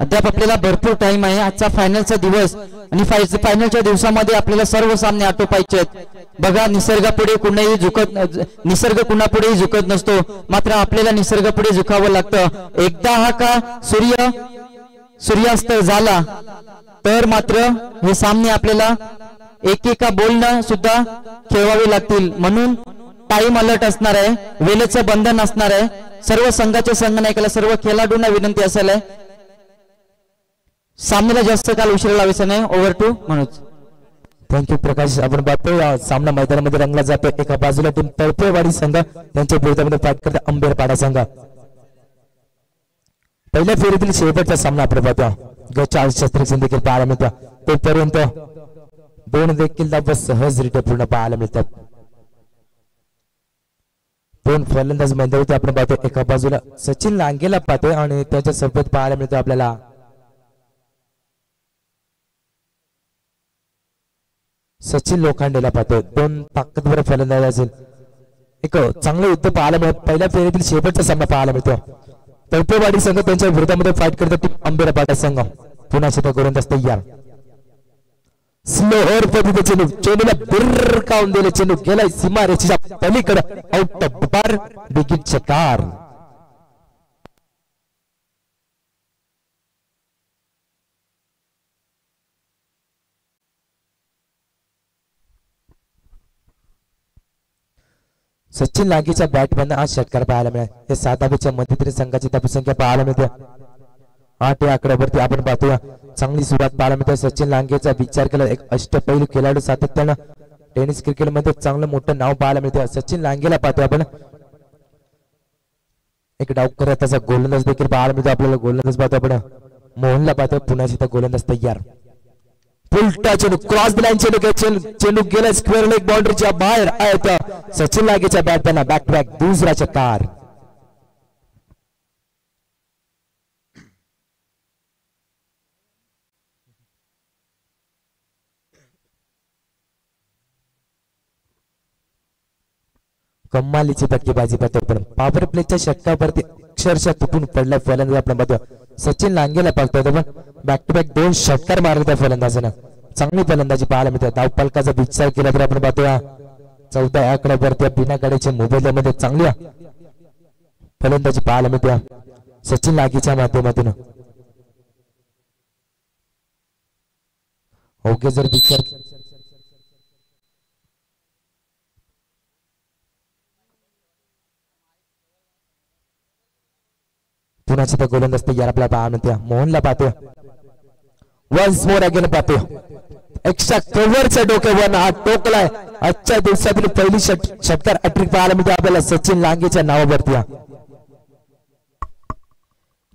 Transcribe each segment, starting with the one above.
अद्याप आपल्याला भरपूर टाइम आहे. आजचा फायनलचा दिवस आणि फायनलच्या दिवसामध्ये आपल्याला सर्व सामने आटोपायचे आहेत. बघा निसर्गापुढे निसर्ग कुणापुढेही झुकत नसतो, मात्र आपल्याला निसर्गापुढे झुकावं लागतं. एकदा हा का सूर्यास्त झाला तर मात्र हे सामने आपल्याला एकेका बोलणं सुद्धा खेळवावे लागतील. म्हणून टाइम अलर्ट असणार आहे, वेळेचं बंधन असणार आहे. सर्व संघाच्या संघनायकाला सर्व खेळाडूंना विनंती असेल आहे सामन्याला जास्त काल उशीर लावायचा नाही. Over to Manoj. Thank you Prakash. आपण पाहतो सामना मैदानामध्ये रंगला जातो. एका बाजूला टीम तळपेवाडी संघ त्यांच्या विरोधामध्ये फाईट करते अंबेरपाडा संघ. पहिल्या फेरीतील शेवटचा सामना आपण पाहतो. 4 शस्त्रक्रिया देखील पाहायला मिळतात. तोपर्यंत 2 देखील धावा सहजरित्या पूर्ण पाहायला मिळतात. 2 फलंदाज मैदानावरती आपण पाहतो. एका बाजूला सचिन लांगेला पाहतोय आणि त्याच्या सोबत पाहायला मिळतो आपल्याला सचिन लोखंडेला पाहतोय. 2 ताकदवर फलंदाज असेल. एक चांगलं युद्ध पाहायला मिळत. पहिल्या फेरीतील शेवटचा सामना पाहायला मिळतो. तळपेवाडी संघ त्यांच्या विरोधामध्ये फाईट करतात टीम अंबेरपाडा संघ. पुन्हा शेता करून तयार. स्लोअर पद्धतीने चेंडूला बिरकावून दिले. चेंडू गेलाय सीमारेषेच्या पलीकडे. आउट ऑफ बार. बिगिट षटकार. सचिन लांगेच्या बॅटमॅन आज षटकार पाहायला मिळाला. हे 7 धावेच्या मध्यंतरी संघाची धावसंख्या पाहायला मिळते. 8 या आकड्यावरती आपण पाहतोय चांगली सुरुवात पाहायला मिळते. सचिन लांगेचा विचार केला एक अष्टपैलू खेळाडू सातत्यानं टेनिस क्रिकेटमध्ये चांगलं मोठं नाव पाहायला मिळते. सचिन लांगेला पाहतोय आपण. एक डाव करत त्याचा गोलंदाज देखील पाहायला मिळतो आपल्याला. गोलंदाज पाहतो आपण मोहनला पाहतोय. पुन्हा शेता गोलंदाज तयार. उलटा चेंडू क्रॉस द लाईन. चेंडू गेला स्क्वेअर लेग बाउंड्रीच्या बाहेर आहे. सचिन लांगेच्या बॅटमॅन बॅक टू बॅक दुसरा षटकार. कमालीची धक्केबाजी पाहतो आपण. पॉवर प्लेच्या षटकावरती अक्षरशः तुटून पडलाय फलंदाज आपण पाहतो. सचिन लांगेला पाहतोय आपण. बॅक टू बॅक 2 षटकार मारले त्या फलंदाजानं. चांगली फलंदाजी पाहायला मिळते. धावफलकाचा विचार केला तर आपण पाहतोय 14 या आकड्यावरती बिना गाडीच्या मोबाईलमध्ये चांगली फलंदाजी पाहायला मिळते सचिन लांगेच्या माध्यमातून. ओके जर विचार पुन्हा गोलंदाज तयार आपल्याला पाहायला मिळते. मोहनला पाहतोय. वन्स मोर अगेन पाहतोय. एक्स्ट्रा कव्हरच्या डोक्यावर हा टोकलाय. आजच्या दिवसातील पहिली षटकार हॅट्रिक पाहायला मिळते आपल्याला सचिन लांगेच्या नावावरती.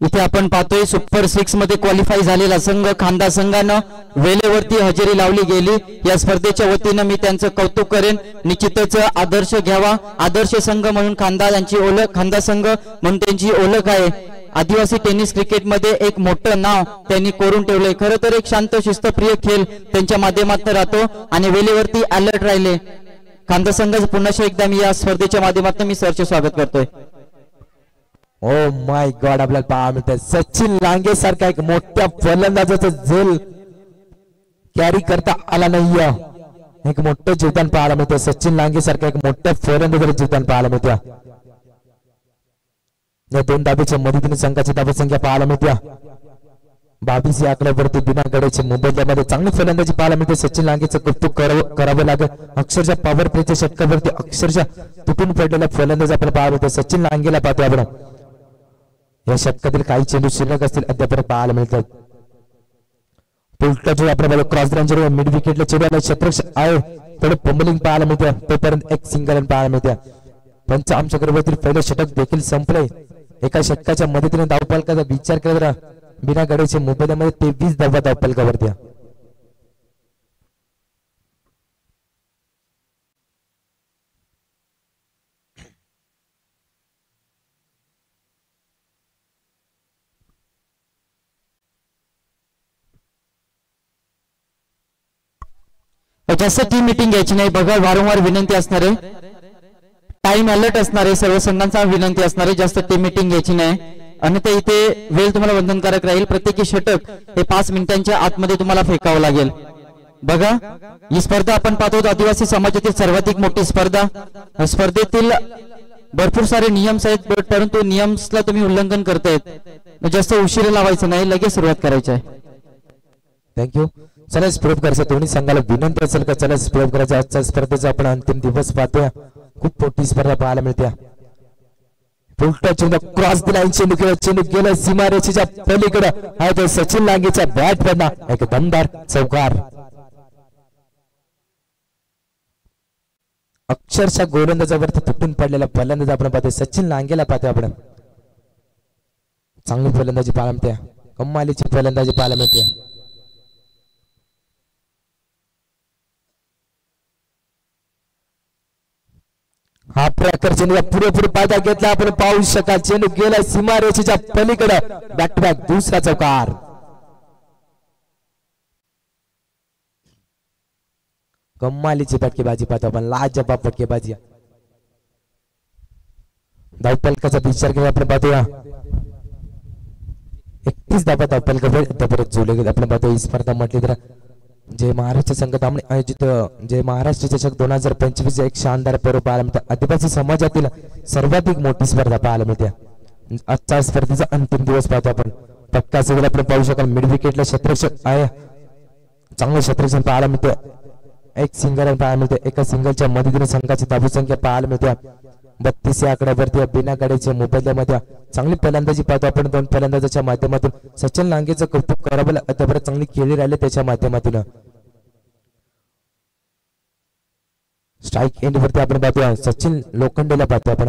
इथे आपण पाहतोय सुपर 6 मध्ये क्वालिफाय झालेला संघ खांदा संघानं वेळेवरती हजेरी लावली गेली. या स्पर्धेच्या वतीनं मी त्यांचं कौतुक करेन. निश्चितच आदर्श घ्यावा. आदर्श संघ म्हणून खांदा यांची ओळख, खांदा संघ म्हणून त्यांची ओळख आहे. आदिवासी टेनिस क्रिकेटमध्ये एक मोठं नाव त्यांनी कोरून ठेवलंय. खरं तर एक शांत शिस्तप्रिय खेळ त्यांच्या माध्यमातून राहतो आणि वेळेवरती अलर्ट राहिले. खांदा संघ पुन्हा एकदा मी या स्पर्धेच्या माध्यमातून मी सरचे स्वागत करतोय. ओ माय गॉड आपल्याला पाहायला मिळतंय सचिन लांगे सारखा एक मोठ्या फलंदाजाचा झेल कॅरी करता आला नाहीये. एक मोठं जीवदान पाहायला मिळतं. सचिन लांगे सारखा एक मोठ्या फलंदाजाचं जीवदान पाहायला मिळतं. या 2 धावेच्या मदतीने संघाची धावसंख्या पाहायला मिळते 22 या आकड्यावरती बिना गड्याचे मुंबईमध्ये चांगली फलंदाजी पाहायला मिळते. सचिन लांगेचं कौतुक करावं लागेल. अक्षरशः पॉवर प्लेच्या षटकावरती अक्षरशः तुटून पडलेला फलंदाज आपल्याला पाहायला मिळतो. सचिन लांगेला पाहतोय आपण. या षटकातील काही चेंडू शिल्लक असतील अद्याप पाहायला मिळतात. उलटा चेंडू आपल्याला क्रॉस रेंजर मिड विकेटला चेंडूला क्षेत्ररक्षक आहे थोडं पंबलिंग पाहायला मिळते. तोपर्यंत एक सिंगल रन पाहायला मिळते. पंच आमच्याकडे पहिलं षटक देखील संपलंय. एका षटकाच्या मदतीने धावफलकाचा विचार केला तर बिना गड्याच्या मुंबईमध्ये 23 धावा धावफलकावरती. जास्त टीम मीटिंग घ्यायची नाही. बघा वारंवार विनंती असणार आहे. टाइम अलर्ट असणार आहे. सर्व संघांचा विनंती असणार आहे. जास्त टीम मीटिंग घ्यायची नाही. अन्यथा इथे वेळ तुम्हाला बंधनकारक राहील. प्रत्येकी षटक हे 5 मिनिटांच्या आतमध्ये तुम्हाला फेकावं लागेल. बघा ही स्पर्धा आपण पाहतो आदिवासी समाजातील सर्वाधिक मोठी स्पर्धा. स्पर्धेतील भरपूर सारे नियम्स आहेत, परंतु नियम्सला तुम्ही उल्लंघन करतायत. जास्त उशीर लावायचं नाही, लगेच सुरुवात करायची आहे. थँक्यू. चला स्प्रेप करायचं, दोन्ही संघाला विनंती असेल का चला स्प्रेप करायचं. आजच्या स्पर्धेचा आपण अंतिम दिवस पाहतोय. खूप मोठी स्पर्धा पाहायला मिळते. उलटा चेंडू क्रॉस दिला, चेंडू गेला सीमारेषेच्या पलीकडे आहे तो सचिन लांगेच्या बॅट पडला एक दमदार चौकार. अक्षरशः गोलंदाजावरती तुटून पडलेला फलंदाज आपण पाहतोय. सचिन लांगेला पाहतोय आपण. चांगली फलंदाजी पाहायला मिळते, कमालीची फलंदाजी पाहायला मिळते. हा प्रकार चेंडू पुरेपूर फायदा घेतला आपण पाहू शकाल. चेंडू गेला सीमारेषेच्या पलीकडे बॅक टू बॅक दुसरा चौकार. कमालीची फटकेबाजी पाहतो आपण, लाजवाब फटकेबाजी. धावपलकाचा विचार केला आपण पाहतोया. 31 धावा धावपलकावर जोडले गेले आपण पाहतो. ही स्पर्धा म्हटली तर जय महाराष्ट्र संघ दामणे आयोजित जय महाराष्ट्र चषक 2025 एक शानदार पर्व पाहायला मिळते. आदिवासी समाजातील सर्वाधिक मोठी स्पर्धा पाहायला मिळते. आजच्या स्पर्धेचा अंतिम दिवस पाहतो आपण. पक्का सगळं आपण पाहू शकाल. मिड विकेटला क्षेत्ररक्षक आहे, चांगलं क्षेत्ररक्षण पाहायला मिळते. एक सिंगल पाहायला मिळते. एका सिंगलच्या मदतीने संघाची धावसंख्या पाहायला मिळते 32 या आकड्यावरती. बिना गाड्याच्या मोबाईलमध्ये चांगली फलंदाजी पाहतो आपण. 2 फलंदाजाच्या माध्यमातून सचिन लांगेचं कौतुक करावं लागतं. चांगली खेळी राहिले त्याच्या माध्यमातून. स्ट्राईक एंड वरती आपण पाहतोय सचिन लोखंडेला पाहतो आपण.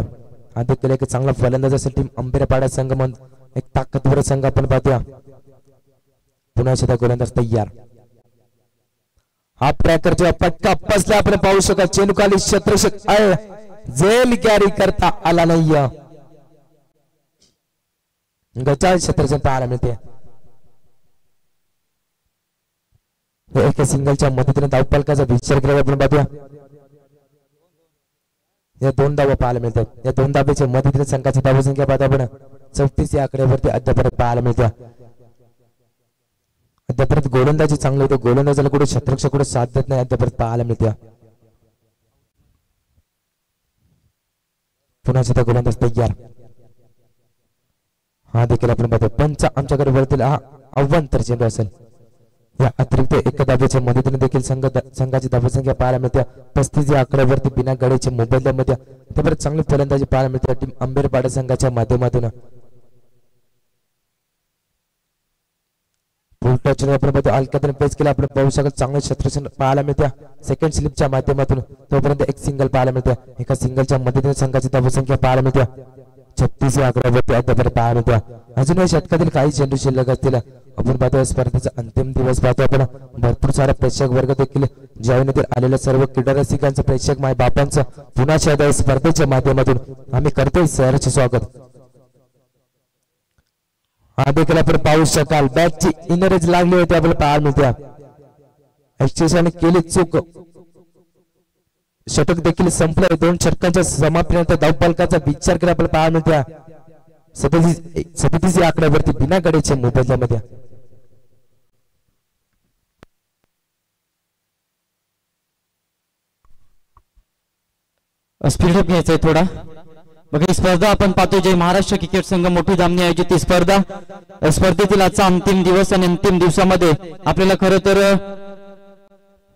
हा देखील एक चांगला फलंदाज असेल. टीम अंबेरपाडा संघ म्हणून एक ताकदवर संघ आपण पाहतोय. पुन्हा शेता गोलंदाज तयार. हा प्रकारचा पटका बसला आपण पाहू शकता. चेंडू खाली क्षेत्ररक्षक आहे, जेल कॅरी करता आला नाही. गजाल क्षेत्ररक्षण पाहायला मिळते. एका सिंगलच्या मदतीने धावपलकाचा विचार केला आपण पाहतोय. या 2 धावा पाहायला मिळतात. या 2 धाब्याच्या मदतीने संघाची धावसंख्या पाहतो आपण 34 या आकड्यावरती अद्यापर्यंत पाहायला मिळते. अद्यापर्यंत गोलंदाजी चांगली होते. गोलंदाजाला कुठे क्षेत्ररक्षक कुठे साथ देत नाही अद्यापर्यंत पाहायला मिळते. पुन्हा शेता गोलंदाज तयार. हा देखील आपण पाहतो. पंच आमच्याकडे वळतील. हा अव्वंतर चेंडू असेल. या अतिरिक्त एका धाब्याच्या मदतीने देखील संघाची धावसंख्या पाहायला मिळते 35 या आकड्यावरती. बिना गाडीच्या मोबाईलमध्ये त्यापर्यंत चांगली फलंदाजी पाहायला मिळते टीम अंबेरपाडा संघाच्या माध्यमातून. उलटा चेंडू आपण पाहतो. हलक्यातून पेच केला आपण पाहू शकत. चांगले क्षेत्ररक्षण पाहायला मिळते सेकंड स्लिपच्या माध्यमातून. तोपर्यंत एक सिंगल पाहायला मिळते. एका सिंगलच्या मदतीने संघाची धावसंख्या पाहायला मिळते 36 या आकड्यावरती अद्यापर्यंत पाहायला मिळते. अजूनही षटकातील काही चेंडू शिल्लक असतील. आपण पाहतो स्पर्धेचा अंतिम दिवस पाहतो आपण. भरपूर सारा प्रेक्षक वर्ग देखील जॉईनतील आलेल्या सर्व क्रीडा रसिकांचं, प्रेक्षक माय बापांचं पुन्हा एकदा स्पर्धेच्या माध्यमातून आम्ही करतोय सहर्ष स्वागत. हा देखील आपण पाहू शकाल. बॅटची इनरेज लागली होती आपल्याला पाहायला मिळते. एक्सटेशनने केली चूक. षटक देखील संपलं. 2 षटकांच्या समाप्तीनंतर धावपलकाचा विचार केला आपल्याला पाहायला मिळते 37 या आकड्यावरती बिना गाडीच्या मोबाईलमध्ये. स्पीडअप घ्यायचंय थोडा. बघा ही स्पर्धा आपण पाहतो जय महाराष्ट्र क्रिकेट संघ मोठी दामणी आयोजित ही स्पर्धा. स्पर्धेतील आजचा अंतिम दिवस आणि अंतिम दिवसामध्ये आपल्याला खरं तर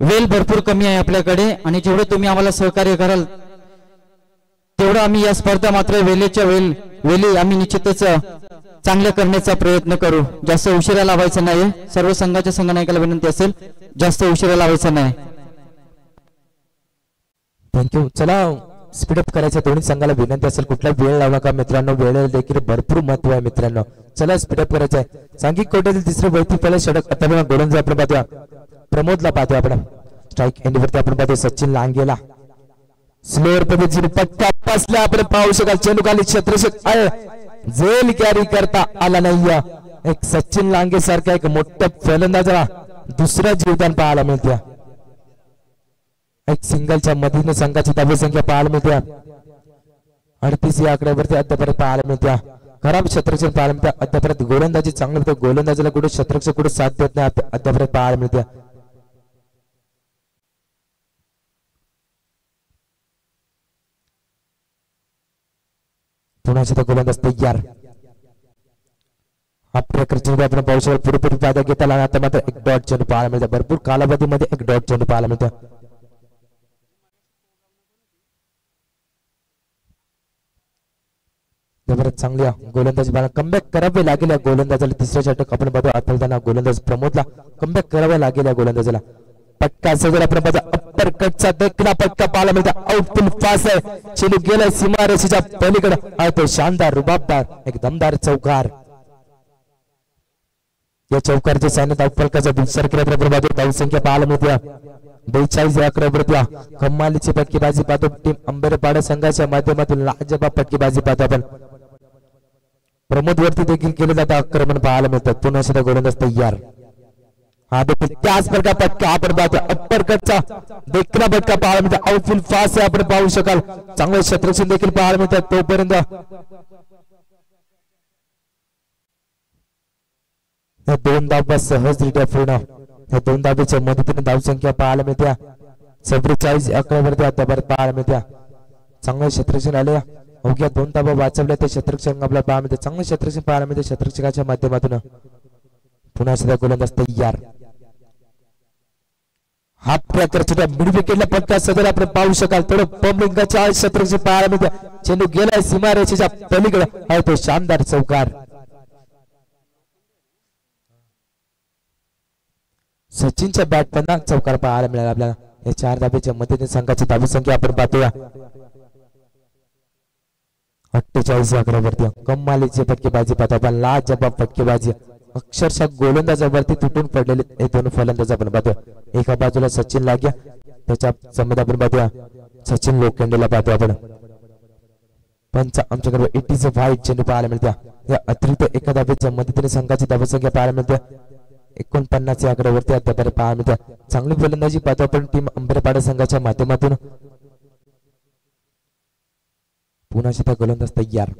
वेळ भरपूर कमी आहे आपल्याकडे. आणि जेवढं तुम्ही आम्हाला सहकार्य कराल तेवढं आम्ही या स्पर्धा मात्र वेळी आम्ही निश्चितच चांगल्या करण्याचा प्रयत्न करू. जास्त उशिरा लावायचा नाही. सर्व संघाच्या संघनायकाला विनंती असेल जास्त उशिरा लावायचा नाही. थँक्यू. चला स्पीडअप करायचं. दोन्ही संघाला विनंती असेल कुठला वेळ लावू नका मित्रांनो. वेळेला देखील भरपूर महत्व आहे मित्रांनो. चला स्पीडअप करायचं आहे. सांघिक कोट्यातील तिसरे वैती पहिलं षटक आता गोलंदाज आपण पाहतोय प्रमोदला पाहतोय आपण. स्ट्राईक एंड वरती आपण पाहतोय सचिन लांगेला. स्लोअर पद्धतीने पट्टा बसला आपण पाहू शकाल. चेंडू खाली क्षेत्ररक्षक आहे, झेल कॅरी करता आला नाही. एक सचिन लांगे सारखा एक मोठ्या फलंदाजाला दुसरा जीवदान पाहायला मिळते. एक सिंगलच्या मदतीने संघाची धावसंख्या पाहायला मिळते 38 या आकड्यावरती अद्यापर्यंत पाहायला मिळते. खराब क्षेत्ररक्षण पाहायला मिळते अद्यापर्यंत गोलंदाजी चांगलं होतं गोलंदाजीला कुठे क्षेत्ररक्षक कुठे साथ देत नाही अद्यापर्यंत पाहायला मिळते पुन्हा एकदा गोलंदाज तयार हा प्रकारचे आपण पाहू शकतो पुरेपूर फायदा घेता आला आता मात्र एक डॉट चेंडू पाहायला मिळते भरपूर कालावधीमध्ये एक डॉट चेंडू पाहायला मिळते चांगल्या गोलंदाजी कमबॅक करावे लागेल या गोलंदाजाला तिसऱ्या षटक आपण बघतो आठवताना गोलंदाज प्रमोदला कमबॅक करावे लागेल या गोलंदाजाला पटका सजर आपण बघतो अप्पर कटचा देखना पटका पाहायला मिळतो आउटफुल पास आहे चेंडू गेला सीमारेषेच्या पलीकडे आहे तो शानदार रुबाबदार एक दमदार चौकार या चौकारच्या सायनात अप्पलकाचा विचार केला तर आपण बघतो धावसंख्या पाहायला मिळते 42 आकड्यावरती कमालीची फटकेबाजी पाहतो टीम अंबेरपाडा संघाच्या माध्यमातून लाजवाब फटकेबाजी पाहतो आपण प्रमोद वरती देखील केले जातं आक्रमण पाहायला मिळतात पुन्हा एकदा गोलंदाज तयार हा देखील त्याच प्रकार पटका आपण पाहतो अप्पर कटचा देखना पटका पाहायला मिळतो आउटफुल फास्ट आपण पाहू शकाल चांगले क्षेत्ररक्षण देखील पाहायला मिळतात तोपर्यंत या दोन धावा सहजरित्या पूर्ण या दोन धावेच्या मदतीने धावसंख्या पाहायला मिळत्या 44 आकड्यावरती आतापर्यंत पाहायला मिळत्या चांगले क्षेत्ररक्षण आले अवघ्या दोन धावा वाचवल्या ते क्षेत्ररक्षण आपल्याला पाहायला मिळते चांगले क्षेत्ररक्षण पाहायला मिळते क्षेत्ररक्षकाच्या माध्यमातून पुन्हा एकदा गोलंदाज तयार हा प्रकारचा मिड विकेटला पटका सदर आपण पाहू शकाल थोडं पम्लिंगाच्या क्षेत्ररक्षण पाहायला मिळते चेंडू गेलाय सीमारेषेच्या पलीकडे आहे तो शानदार चौकार सचिनच्या बॅट पण चौकार पाहायला मिळाला आपल्याला या 4 धाब्याच्या मदतीने संघाची धावी संख्या आपण पाहतोया 48 आकड्यावरती कमालीची फटकेबाजी पाहतो आपण लाजवाब फटकेबाजी अक्षरशः गोलंदाजावरती तुटून पडलेले हे दोन फलंदाज आपण पाहतो एका बाजूला सचिन लाग्या त्याच्या समोर आपण पाहतोया सचिन लोखंडेला पाहतो आपण पंच आमच्याकडे 85 चेंडू पाहायला मिळत्या या अतिरिक्त एका धाब्याच्या मदतीने संघाची धावी संख्या पाहायला मिळते 49 आकड्यावरती आतापर्यंत पाहायला मिळते चांगली फलंदाजी पाहतो आपण टीम अंबेरपाडा संघाच्या माध्यमातून पुन्हा एकदा गोलंदाज तयार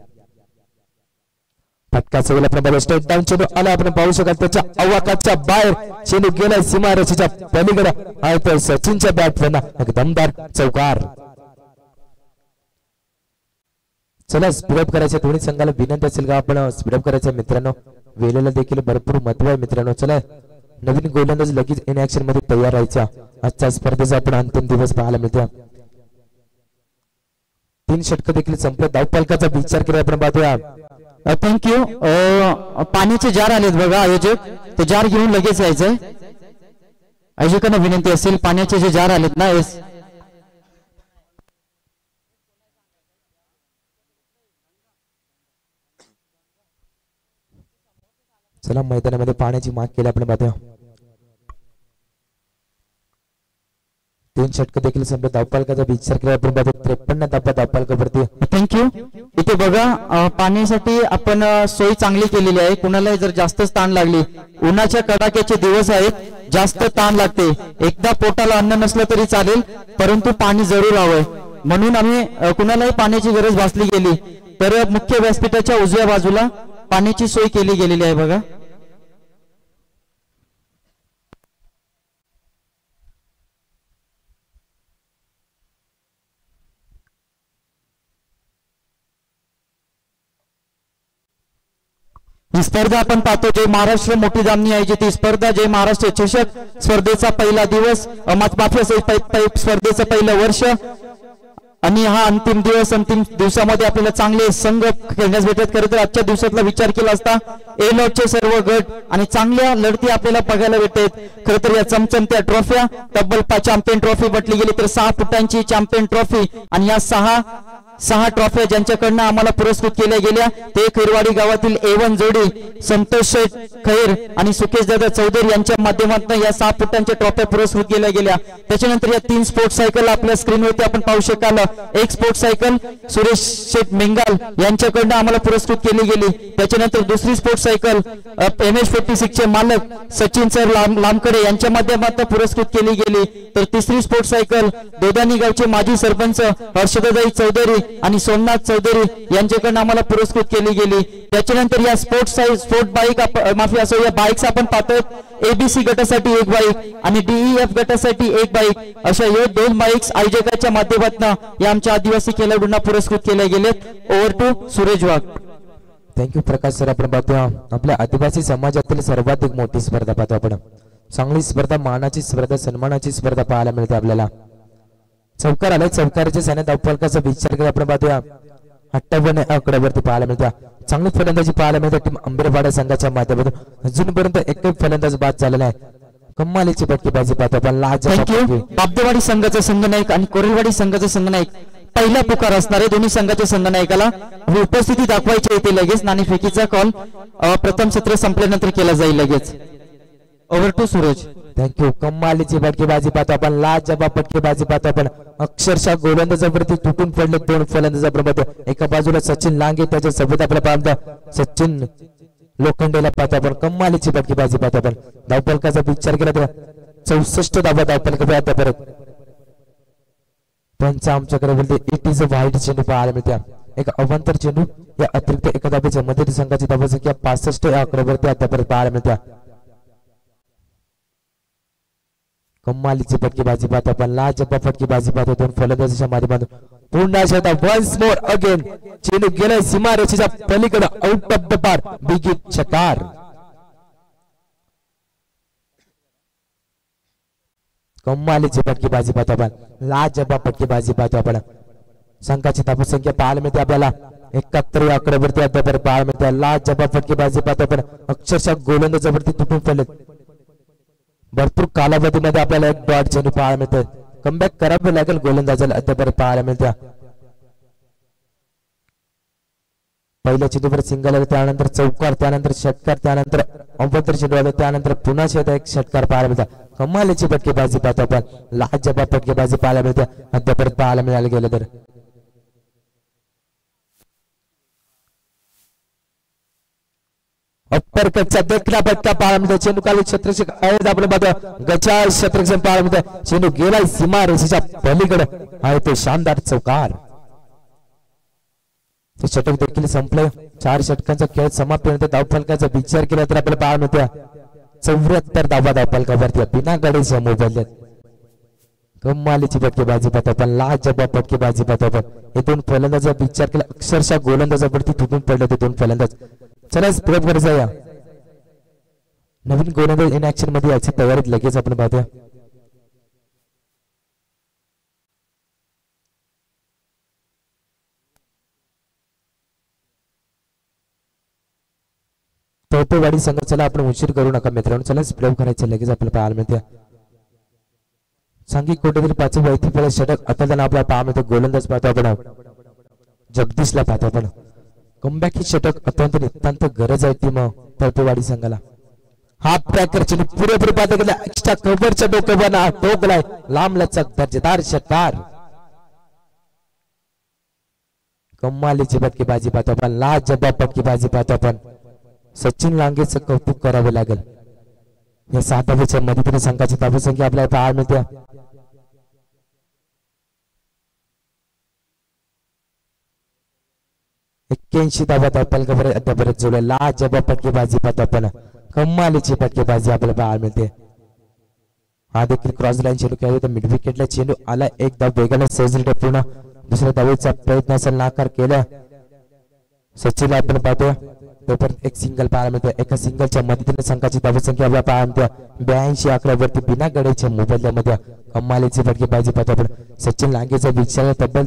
फटका सगळा प्रभावी स्ट्रेट डाऊन चेंडू आला आपण पाहू शकाल त्याच्या अवाकाच्या बाहेर चेंडू गेला सीमारेषेच्या पलीकडे आहे तर सचिनच्या बॅट पण एक दमदार चौकार चला स्पीडअप करायचं दोन्ही संघाला विनंती असेल का आपण स्पीडअप करायचं मित्रांनो वेळेला देखील भरपूर महत्व आहे मित्रांनो चला नवीन गोलंदाज लगेच इन ऍक्शन मध्ये तयार राहायचा आजच्या स्पर्धेचा आपण अंतिम दिवस पाहायला मिळतो 3 षटक देखील संपले धावफलकाचा विचार केला आपण पाहतोया थँक्यू पाण्याचे जार आलेत बघा आयोजक ते जार घेऊन लगेच यायचंय आयोजकांना विनंती असेल पाण्याचे जे जार आलेत ना चला मैदानामध्ये पाण्याची माग केली आपण पाहतोया 3 षटक देखील संपले धावफलकाचा विचार केला आपण पाहतो 53 धावा धावफलकावरती थँक्यू इथे बघा पाण्यासाठी आपण सोय चांगली केलेली आहे कुणाला जर जास्त ताण लागली उन्हाच्या कडाक्याचे दिवस आहेत जास्त ताण लागते एकदा पोटाला अन्न नसलं तरी चालेल परंतु पाणी जरूर हवंय म्हणून आम्ही कुणालाही पाण्याची गरज भासली गेली तर मुख्य व्यासपीठाच्या उजव्या बाजूला पाण्याची सोय केली गेलेली आहे बघा ही स्पर्धा आपण पाहतो जय महाराष्ट्र मोठी जामणी आयोजित ही स्पर्धा जय महाराष्ट्र चषक स्पर्धेचा पहिला दिवस स्पर्धेचं पहिलं वर्ष आणि हा अंतिम दिवस अंतिम दिवसामध्ये आपल्याला चांगले संघ खेळण्यास भेटत खरं तर आजच्या दिवसातला विचार केला असता ए लॉटचे सर्व गट आणि चांगल्या लढती आपल्याला बघायला भेटतात खरं तर या चमचमत्या ट्रॉफ्या तब्बल चॅम्पियन ट्रॉफी म्हटली गेली तर 6 फुटांची चॅम्पियन ट्रॉफी आणि या 6 ट्रॉफ्या ज्यांच्याकडनं आम्हाला पुरस्कृत केल्या गेल्या ते खैरवाडी गावातील A1 जोडी संतोष शेठ खैर आणि सुकेश दादा चौधरी यांच्या माध्यमातून या 6 फुटांच्या ट्रॉफ्या पुरस्कृत केल्या गेल्या त्याच्यानंतर या 3 स्पोर्ट्स सायकल आपल्या स्क्रीनवरती आपण पाहू शकाल एक स्पोर्ट्स सायकल सुरेश शेठ मेंगाल यांच्याकडनं आम्हाला पुरस्कृत केली गेली त्याच्यानंतर दुसरी स्पोर्ट्स सायकल MH46 चे मालक सचिन सर लामकडे यांच्या माध्यमातून पुरस्कृत केली गेली तर तिसरी स्पोर्ट्स सायकल दोदानी गावचे माजी सरपंच हर्षदाई चौधरी आणि सोमनाथ चौधरी यांच्याकडून आम्हाला पुरस्कृत केली गेली। त्याच्यानंतर या स्पोर्ट बाईक माफी असो या बाईक्स आपण पाहतोय एबीसी गटासाठी एक बाईक आणि डीईएफ गटासाठी एक बाईक अशा हे 2 बाईक्स आयोजकाच्या माध्यमातून या आमच्या आदिवासी खेळाडूंना पुरस्कृत केले गेलेत। Over to Suraj Wagh. Thank you Prakash sir. आपण पाहतोय आपल्या आदिवासी समाजातील सर्वाधिक मोठी स्पर्धा पाहतो आपण। चांगली स्पर्धा, मानाची स्पर्धा, सन्मानाची स्पर्धा पाहायला मिळते आपल्याला। चौकार आलाय, चौकाराच्या सैन्यात धावफलकाचा विचार केला आपण पाहतोय 58 आकड्यावरती पाहायला मिळते। चांगली फलंदाजी पाहायला मिळते टीम अंबेरवाडा संघाच्या माध्यमातून। अजूनपर्यंत एकही फलंदाज बाद झालेला आहे। कमालीची फटकेबाजी पाहतो आपण। थँक्यू। बाबदेवाडी संघाचा संघनायक आणि कोरेलवाडी संघाचा संघनायक पहिला पुकार असणारे दोन्ही संघाच्या संघनायकाला उपस्थिती दाखवायची येते लगेच। नाणेफेकीचा कॉल प्रथम सत्र संपल्यानंतर केला जाईल लगेच। Over to Suraj. थँक्यू। कमालीची फटकेबाजी पाहतो आपण। लाजवाब फटकेबाजी पाहतो आपण। अक्षरशः गोलंदाजावरती तुटून पडले 2 फलंदाजाबरोबर। एका बाजूला सचिन लांगे, त्याच्या सोबत आपला पाहतो सचिन लोखंडेला पाहतो आपण। कमालीची फटकेबाजी पाहतो आपण। धावफलकाचा विचार केला तर 64 धावा धावफलक पाहतो परत। पंच आमच्याकडे बोलते इट इज अ वाईट चेंडू पाहायला मिळते। एक अवांतर चेंडू या अतिरिक्त एका धावेच्या मध्ये संघाची धावा संख्या 65 या आकड्यावरती आतापर्यंत पाहायला मिळते। कमालीची फटकेबाजी पाहतो आपण। लाजवाब फटकेबाजी पाहतो 2 फलंदाजांच्या माध्यमातून। पुन्हा शतक वन्स मोर अगेन। चेंडू गेला सीमारेषेच्या पलीकडे out of the park. Big hit षटकार। कमालीची फटकेबाजी पाहतो आपण। लाजवाब फटकेबाजी पाहतो आपण। संघाची धावा संख्या पाहायला मिळते आपल्याला 71 या आकड्यावरती आतापर्यंत पाहायला मिळते। लाजवाब फटकेबाजी पाहतो आपण। अक्षरशः गोलंदाजावरती तुटून पडले। भरपूर कालावधीमध्ये आपल्याला एक डॉट चेंडू पाहायला मिळते। कमबॅक करावे लागेल गोलंदाजाला आतापर्यंत पाहायला मिळते। पहिल्या चेंडूवर सिंगल आलं, त्यानंतर चौकार, त्यानंतर षटकार, त्यानंतर अवंतर चेंडू आलं, त्यानंतर पुन्हा एक षटकार पाहायला मिळतात। कमालीची फटकेबाजी पाहतो आपण। लाजवाब फटकेबाजी पाहायला मिळते आतापर्यंत पाहायला मिळालं गेलं तर। अप्पर कटचा देखला फटका पाहायला मिळतो। चेंडू खाली क्षेत्ररक्षक आहेत आपलं पाहतो गचाळ क्षेत्ररक्षक पाहायला मिळतं। चेंडू गेला सीमा रेषेच्या पलीकडे आहे तो शानदार चौकार। ते षटक देखील संपले। 4 षटकांचा खेळ समाप्त होण्याचा धावफलकाचा विचार केला तर आपल्याला पाहायला मिळते 74 धावा धावफलकावरती बिना गाडीच्या मोबाईल। कमालीची फटकेबाजी पाहतो आपण। लाजवाब फटकेबाजी पाहतो आपण। हे 2 फलंदाजाचा विचार केला अक्षरशः गोलंदाजावरती तुटून पडले ते 2 फलंदाज। चला स्प्रेड वर जाऊया। नवीन गोलंदाज इन ऍक्शन मध्ये याची तयारीत लगेच आपण पाहतोय। टोपेवाडी संघ चला आपण उशीर करू नका मित्रांनो। चला स्प्रेड करायचं लगेच आपल्याला पाहायला मिळते। सांघिक कोटेतील 5 वैयक्तिक फलक षटक आता आपल्याला पाहायला मिळतं। गोलंदाज पाहतो आपण जगदीशला पाहतो आपण। कमबॅक ही षटक अत्यंत नितांत गरज आहे टीम टोपेवाडी संघाला। हाफ ट्रॅकर चेंडू पुरेपूर पाहतो गेला एक्स्ट्रा कव्हरच्या डोक्यावर टोकलाय लांब लचक दर्जेदार षटकार। कमालीची फटकेबाजी पाहतो आपण। लाजवाब फटकेबाजी पाहतो आपण। सचिन लांगेचं कौतुक करावं लागेल। या 7 धावेच्या मदतीने संघाची धावा संख्या आपल्याला पाहायला मिळते 81 धावा धावफलकावर आतापर्यंत जोडले। लाजवाब फटकेबाजी पाहतो आपण। कमालीची फटकेबाजी आपल्याला पाहायला मिळते। हा देखील क्रॉस लाईन चेंडू खेळला तर मिड विकेटला चेंडू आला। एक धाव वेगाने सहजरित्या पूर्ण दुसऱ्या धावेचा प्रयत्न असेल नाकार केला। सचिन आपण पाहतो तोपर्यंत एक सिंगल पाहायला मिळते। एका सिंगलच्या मदतीने संघाची धावा संख्या आपल्याला पाहायला मिळते 82 आकड्यावरती बिना गड्याच्या मोबाईलमध्ये। कमालीची फटकेबाजी पाहतो आपण। सचिन लांगेचा विचार तब्बल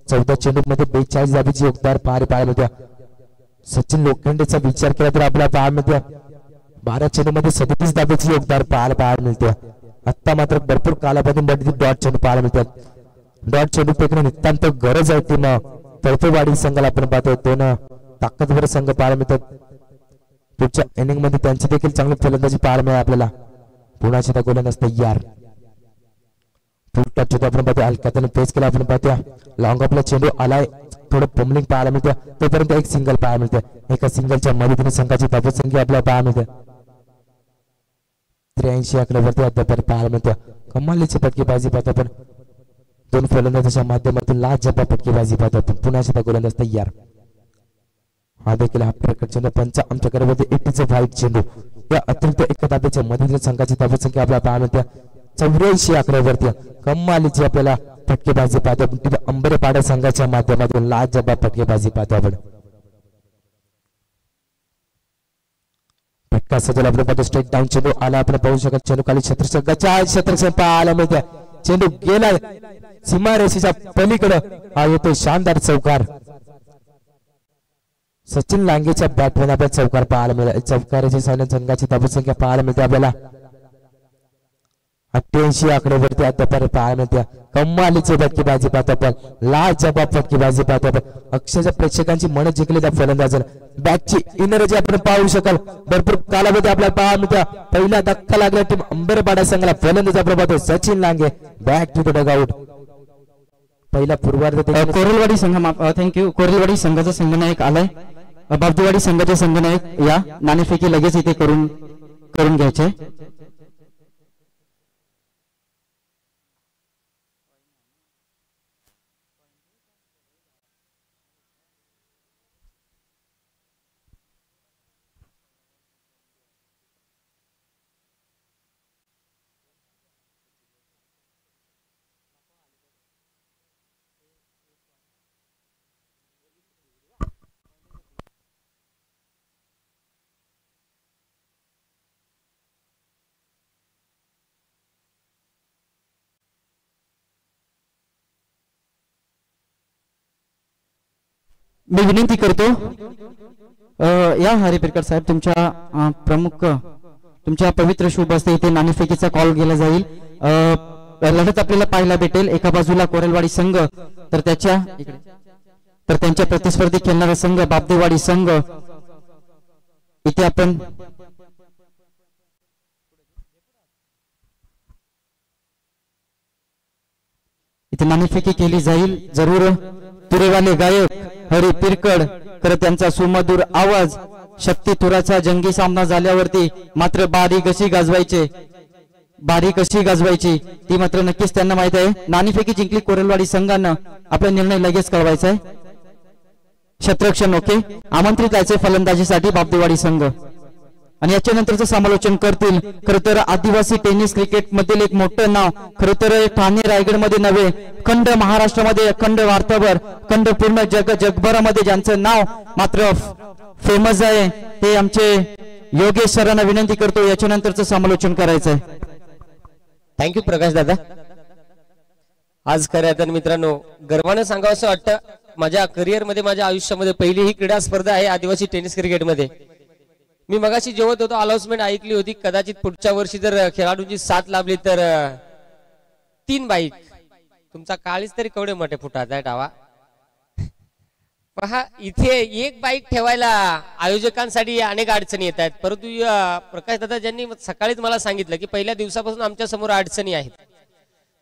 14 चेंडू मध्ये 42 धावेची योगदार पाहायला मिळते। सचिन लोखंडेचा विचार केला तर आपल्याला पाहायला मिळते 12 चेंडू मध्ये 37 धावेची योगदार पाहायला मिळते। आता मात्र भरपूर कालावधीमध्ये डॉट चेंडू पाहायला मिळतात। डॉट चेंडू फेकणे नितांत गरज आहे टीम टोपेवाडी संघाला आपण पाहतो। 2 ताकदवर संघ पाहायला मिळतात। पुढच्या इनिंग मध्ये त्यांची देखील चांगली फलंदाजी पाहायला मिळाली आपल्याला। पुन्हा गोलंदाज तयार। आपण पाहतो हलक्यातून पेच केला आपण पाहतो। लॉंग ऑफला चेंडू आलाय थोडं पम्बलिंग पाहायला मिळते तोपर्यंत एक सिंगल पाहायला मिळते। एका सिंगलच्या मदतीने संघाची धावा संख्या आपल्याला पाहायला मिळते 83 आकड्यावरती अद्याप पाहायला मिळते कमालीची फटकेबाजी पाहतो आपण दोन फलंदाजांच्या माध्यमातून लाजवाब फटकेबाजी पाहतो आपण पुन्हा एकदा गोलंदाज तयार हा देखील हा प्रकट चेंडू पंच आमच्या कडे 85 चेंडू या अतिरिक्त एका धाब्याच्या मधील संघाची धावसंख्या आपल्याला पाहायला मिळते 84 आकड्यावरती कमालीची आपल्याला फटकेबाजी पाहतो आपण अंबरपाडा संघाच्या माध्यमातून लाजवाब फटकेबाजी पाहतो आपण फटका सजल आपण पाहतो स्ट्रेट डाऊन चेंडू आला आपण पाहू शकत चेंडू खाली क्षेत्ररक्षण पाहायला मिळते चेंडू गेला सीमारेषेच्या पलीकडे हा येतो शानदार चौकार सचिन लांगेच्या बॅटमध्ये आपल्याला चौकार पाहायला मिळेल चौकाराची संघाची धावसंख्या पाहायला मिळते आपल्याला 88 आकड्यावरती अद्याप पाहायला मिळते कमालीची फटकेबाजी पाहतो आपण लाजवाब फटकेबाजी पाहतो आपण अक्षरशः प्रेक्षकांची मन जिंकलेल्या फलंदाजानं बॅटची एनर्जी आपण पाहू शकाल भरपूर कालावधी आपल्याला पाहायला मिळते पहिला धक्का लागला टीम अंबरपाडा संघाला फलंदाज आपण पाहतो Sachin Lange back to the dugout पहिला पूर्वार्ध कोरलवाडी संघ थँक्यू कोरलवाडी संघाचा संघनायक आलाय बाबदेवाडी संघाचे संघनायक या नाणेफेकी लगेच इथे करून घ्यायचे मी विनंती करतो या हरिपिरकर साहेब तुमच्या प्रमुख तुमच्या पवित्र शुभ हस्ते इथे नाणेफेकीचा कॉल केला जाईल लढत आपल्याला पाहायला भेटेल एका बाजूला कोरलवाडी संघ तर त्यांच्या प्रतिस्पर्धी खेळणारा संघ बाबदेवाडी संघ इथे आपण इथे नाणेफेकी केली जाईल जरूर तुरेवाले गायक हरी पिरकड खरं त्यांचा सुमधुर आवाज शक्ती तुराचा जंगी सामना झाल्यावरती मात्र बारी कशी गाजवायची ती मात्र नक्कीच त्यांना माहित आहे नाणेफेकी जिंकली कोरलवाडी संघानं आपला निर्णय लगेच कळवायचा आहे क्षेत्ररक्षण ओके आमंत्रित आहे फलंदाजीसाठी बाबदेवाडी संघ आणि याच्या नंतरचं समालोचन करतील खरं तर आदिवासी टेनिस क्रिकेट मधील एक मोठं नाव खरं तर ठाणे रायगड मध्ये नव्हे अखंड महाराष्ट्रामध्ये अखंड वार्ताभर अखंड पूर्ण जगभरामध्ये ज्यांचं नाव मात्र फेमस आहे ते आमचे योगेश सरांना विनंती करतो याच्या नंतरचं समालोचन करायचंय थँक्यू प्रकाश दादा आज खऱ्या तर मित्रांनो गर्वानं सांगावं असं वाटतं माझ्या करिअर मध्ये माझ्या आयुष्यामध्ये पहिली ही क्रीडा स्पर्धा आहे आदिवासी टेनिस क्रिकेटमध्ये मी मगाशी जेवत होतो अनाउन्समेंट ऐकली होती कदाचित पुढच्या वर्षी जर खेळाडूंची साथ लाभली तर 3 बाईक तुमचा काळीच तरी केवढे मोठे फुटात आहे डावा पहा इथे एक बाईक ठेवायला आयोजकांसाठी अनेक अडचणी येत आहेत परंतु प्रकाश दादा ज्यांनी सकाळीच मला सांगितलं की पहिल्या दिवसापासून आमच्या समोर अडचणी आहेत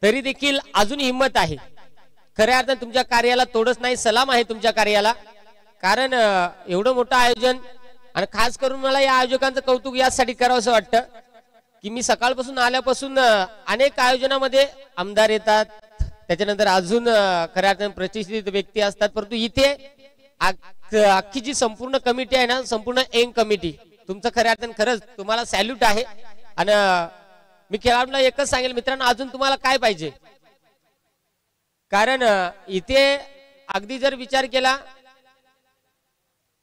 तरी देखील अजून हिंमत आहे खऱ्या अर्थाने तुमच्या कार्याला तोडच नाही सलाम आहे तुमच्या कार्याला कारण एवढं मोठं आयोजन आणि खास करून मला या आयोजकांचं कौतुक यासाठी करावं असं वाटतं की मी सकाळपासून आल्यापासून अनेक आयोजनामध्ये आमदार येतात त्याच्यानंतर अजून खऱ्या अर्थाने प्रतिष्ठित व्यक्ती असतात परंतु इथे अख्खी जी संपूर्ण कमिटी आहे ना संपूर्ण एंग कमिटी तुमचं खऱ्या अर्थाने खरंच तुम्हाला सॅल्यूट आहे आणि मी खेळाडूला एकच सांगेल मित्रांनो अजून तुम्हाला काय पाहिजे कारण इथे अगदी जर विचार केला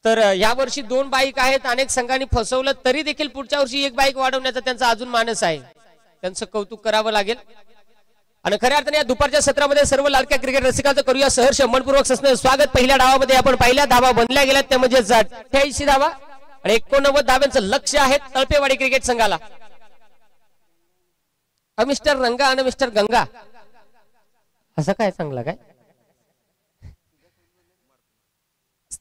तर या वर्षी 2 बाईक आहेत अनेक संघांनी फसवलं तरी देखील पुढच्या वर्षी 1 बाईक वाढवण्याचा त्यांचा अजून मानस आहे त्यांचं कौतुक करावं लागेल आणि खऱ्या अर्थाने या दुपारच्या सत्रामध्ये सर्व लाडक्या क्रिकेट रसिकांचं करूया सहर्ष मनपूर्वक स्वागत पहिल्या डावामध्ये आपण पहिल्या धावा बनल्या गेल्यात त्या म्हणजे 88 धावा आणि 89 धाव्यांचं लक्ष आहे तळपेवाडी क्रिकेट संघाला मिस्टर रंगा आणि मिस्टर गंगा असं काय चांगलं काय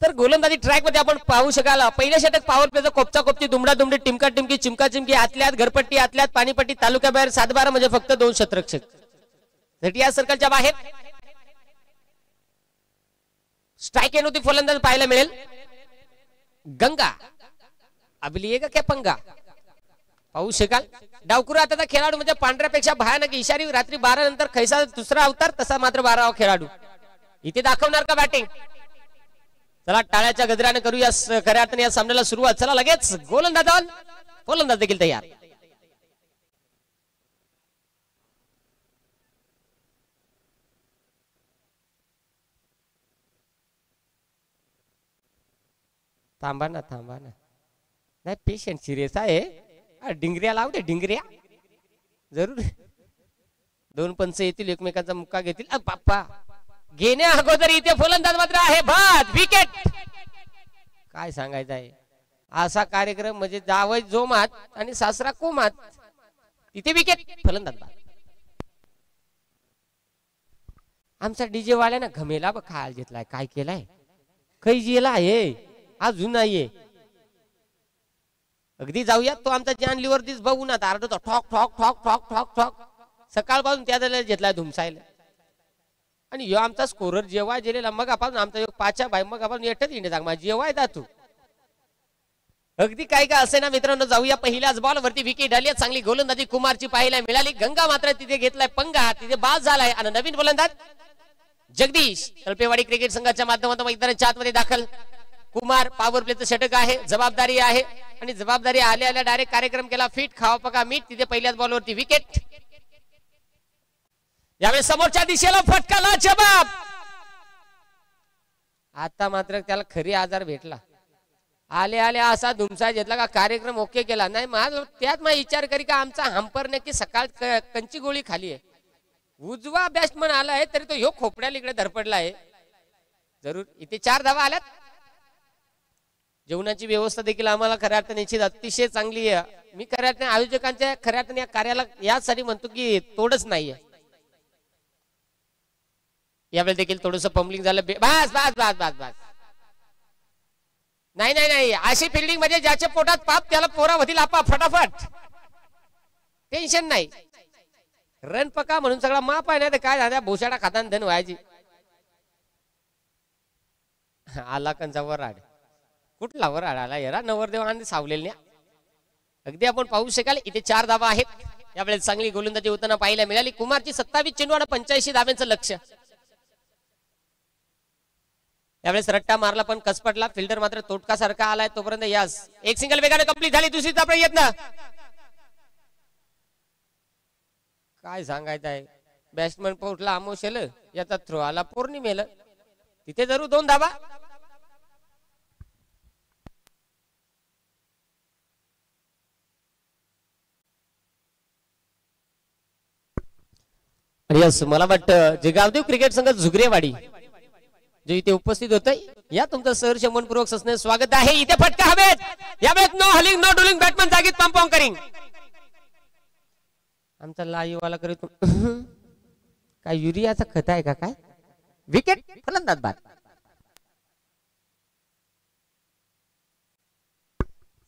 तर गोलंदाजी ट्रॅक मध्ये आपण पाहू शकाल पहिल्या षटक पॉवर प्लेचं कोपचा कोपची दुमडा दुमडी टिमका टिमकी चिमका चिमकी आतल्यात घरपट्टी आतल्यात पाणीपट्टी तालुक्याबाहेर 7-12 म्हणजे फक्त 2 क्षेत्ररक्षक या सर्कलच्या बाहेर स्ट्राइक येऊन फलंदाज पाहायला मिळेल गंगा अभी लिएगा क्या पंगा पाहू शकाल डावकुरा आता खेळाडू म्हणजे पांढऱ्यापेक्षा भयानक इशारी रात्री 12 नंतर खैसा दुसरा अवतार तसा मात्र 12वा खेळाडू इथे दाखवणार का बॅटिंग. चला टाळ्याच्या गजराने करूया खऱ्या अर्थाने या सामन्याला सुरुवात. चला लगेच गोलंदाज देखील तयार. थांबा ना नाही पेशंट सिरियस आहे. डिंगऱ्या लावते डिंगऱ्या जरूर. 2 पंच येतील एकमेकांचा मुक्का घेतील. बाप्पा घेण्या अगोदर इथे फलंदाज मात्र आहे बाद विकेट. काय सांगायचं आहे असा कार्यक्रम म्हणजे जावई जोमात आणि सासरा कोमात. इथे विकेट फलंदाज बाद. आमचा डीजे वाल्यानं घमेला बघ खायला घेतलाय काय केलाय काही जेला आहे अजून नाहीये. अगदी जाऊयात तो आमचा जान लिव्हर दिस बघू ना आरडतो ठॉक ठॉक ठॉक ठॉक ठॉक ठॉक सकाळपासून त्याला घेतलाय धुमसायला. आणि ह्यो आमचा स्कोरर जेव्हा गेलेला मग आपण आमचा पाच्या बाय मग आपण एकटच इंडे जाग जेव्हा जातो. अगदी काय का असे ना मित्रांनो जाऊया पहिल्याच बॉल वरती विकेट आली. चांगली गोलंदाजी कुमारची पाहायला मिळाली. गंगा मात्र तिथे घेतलाय पंगा तिथे बाद झालाय. आणि नवीन गोलंदाज जगदीश तळपेवाडी क्रिकेट संघाच्या माध्यमातून मैदानाच्या आतमध्ये दाखल. कुमार पॉवर प्लेचं षटक आहे जबाबदारी आहे आणि जबाबदारी आल्या आल्या डायरेक्ट कार्यक्रम केला फिट खावा पका मीठ. तिथे पहिल्याच बॉलवरती विकेट. यावेळी समोरच्या दिशेला फटकाला जबाब. आता मात्र त्याला खरी आजार भेटला. आले आले असा धुमसा घेतला का कार्यक्रम ओके केला नाही. त्यात मग विचार करी का आमचा हंपर नक्की सकाळ कंची गोळी खाली आहे. उजवा बॅट्समन आला आहे तरी तो ह्यो खोपड्याला इकडे धरपडला आहे. जरूर इथे 4 धावा आल्यात. जेवणाची व्यवस्था देखील आम्हाला खऱ्या अर्थाने निश्चित अतिशय चांगली आहे. मी खऱ्या अर्थाने आयोजकांच्या खऱ्या अर्थाने या कार्याला यासाठी म्हणतो की तोडच नाहीये. यावेळी देखील थोडंसं पंबलिंग झालं. बस बस बस बस बस नाही नाही नाही अशी फिल्डिंग म्हणजे ज्याच्या पोटात पाप त्याला पोरा होतील आपा फटाफट टेन्शन नाही. रन पका म्हणून सगळा माप आहे ना तर काय झालं भोसाडा खाताना धन व्हायची. आला कंचा वराड कुठला वराड आला याला नवरदेवाने सावलेल ना. अगदी आपण पाहू शकाल इथे 4 धावा आहेत. यावेळेस चांगली गोलंदाजी होताना पाहायला मिळाली. कुमारची 27 चेंडू आणि 85 धाव्यांचं लक्ष. यावेळेस रट्टा मारला पण कसपटला. फिल्डर मात्र तोटका सारखा आलाय तोपर्यंत यास एक सिंगल वेगाने कंप्लीट झाली. दुसरीचा प्रयत्न काय सांगायचं आहे बॅट्समन पोहोचला आमोशेल याचा थ्रो आला पौर्णिमेला. तिथे जरूर 2 धावा. यस मला वाटतं जे गावदेव क्रिकेट संघ झुगरेवाडी जे इथे उपस्थित होते या तुमचं सहर्ष मनपूर्वक सस्ने स्वागत आहे. इथे फटका हवेत. यावेळेस नो हलिंग नो डुलिंग बॅटमन जागीत पंपाऊंग करिंग. आमचा लाईव्ह वाला करतो काय युरियाचा खत आहे का काय. विकेट फलंदाज बाद.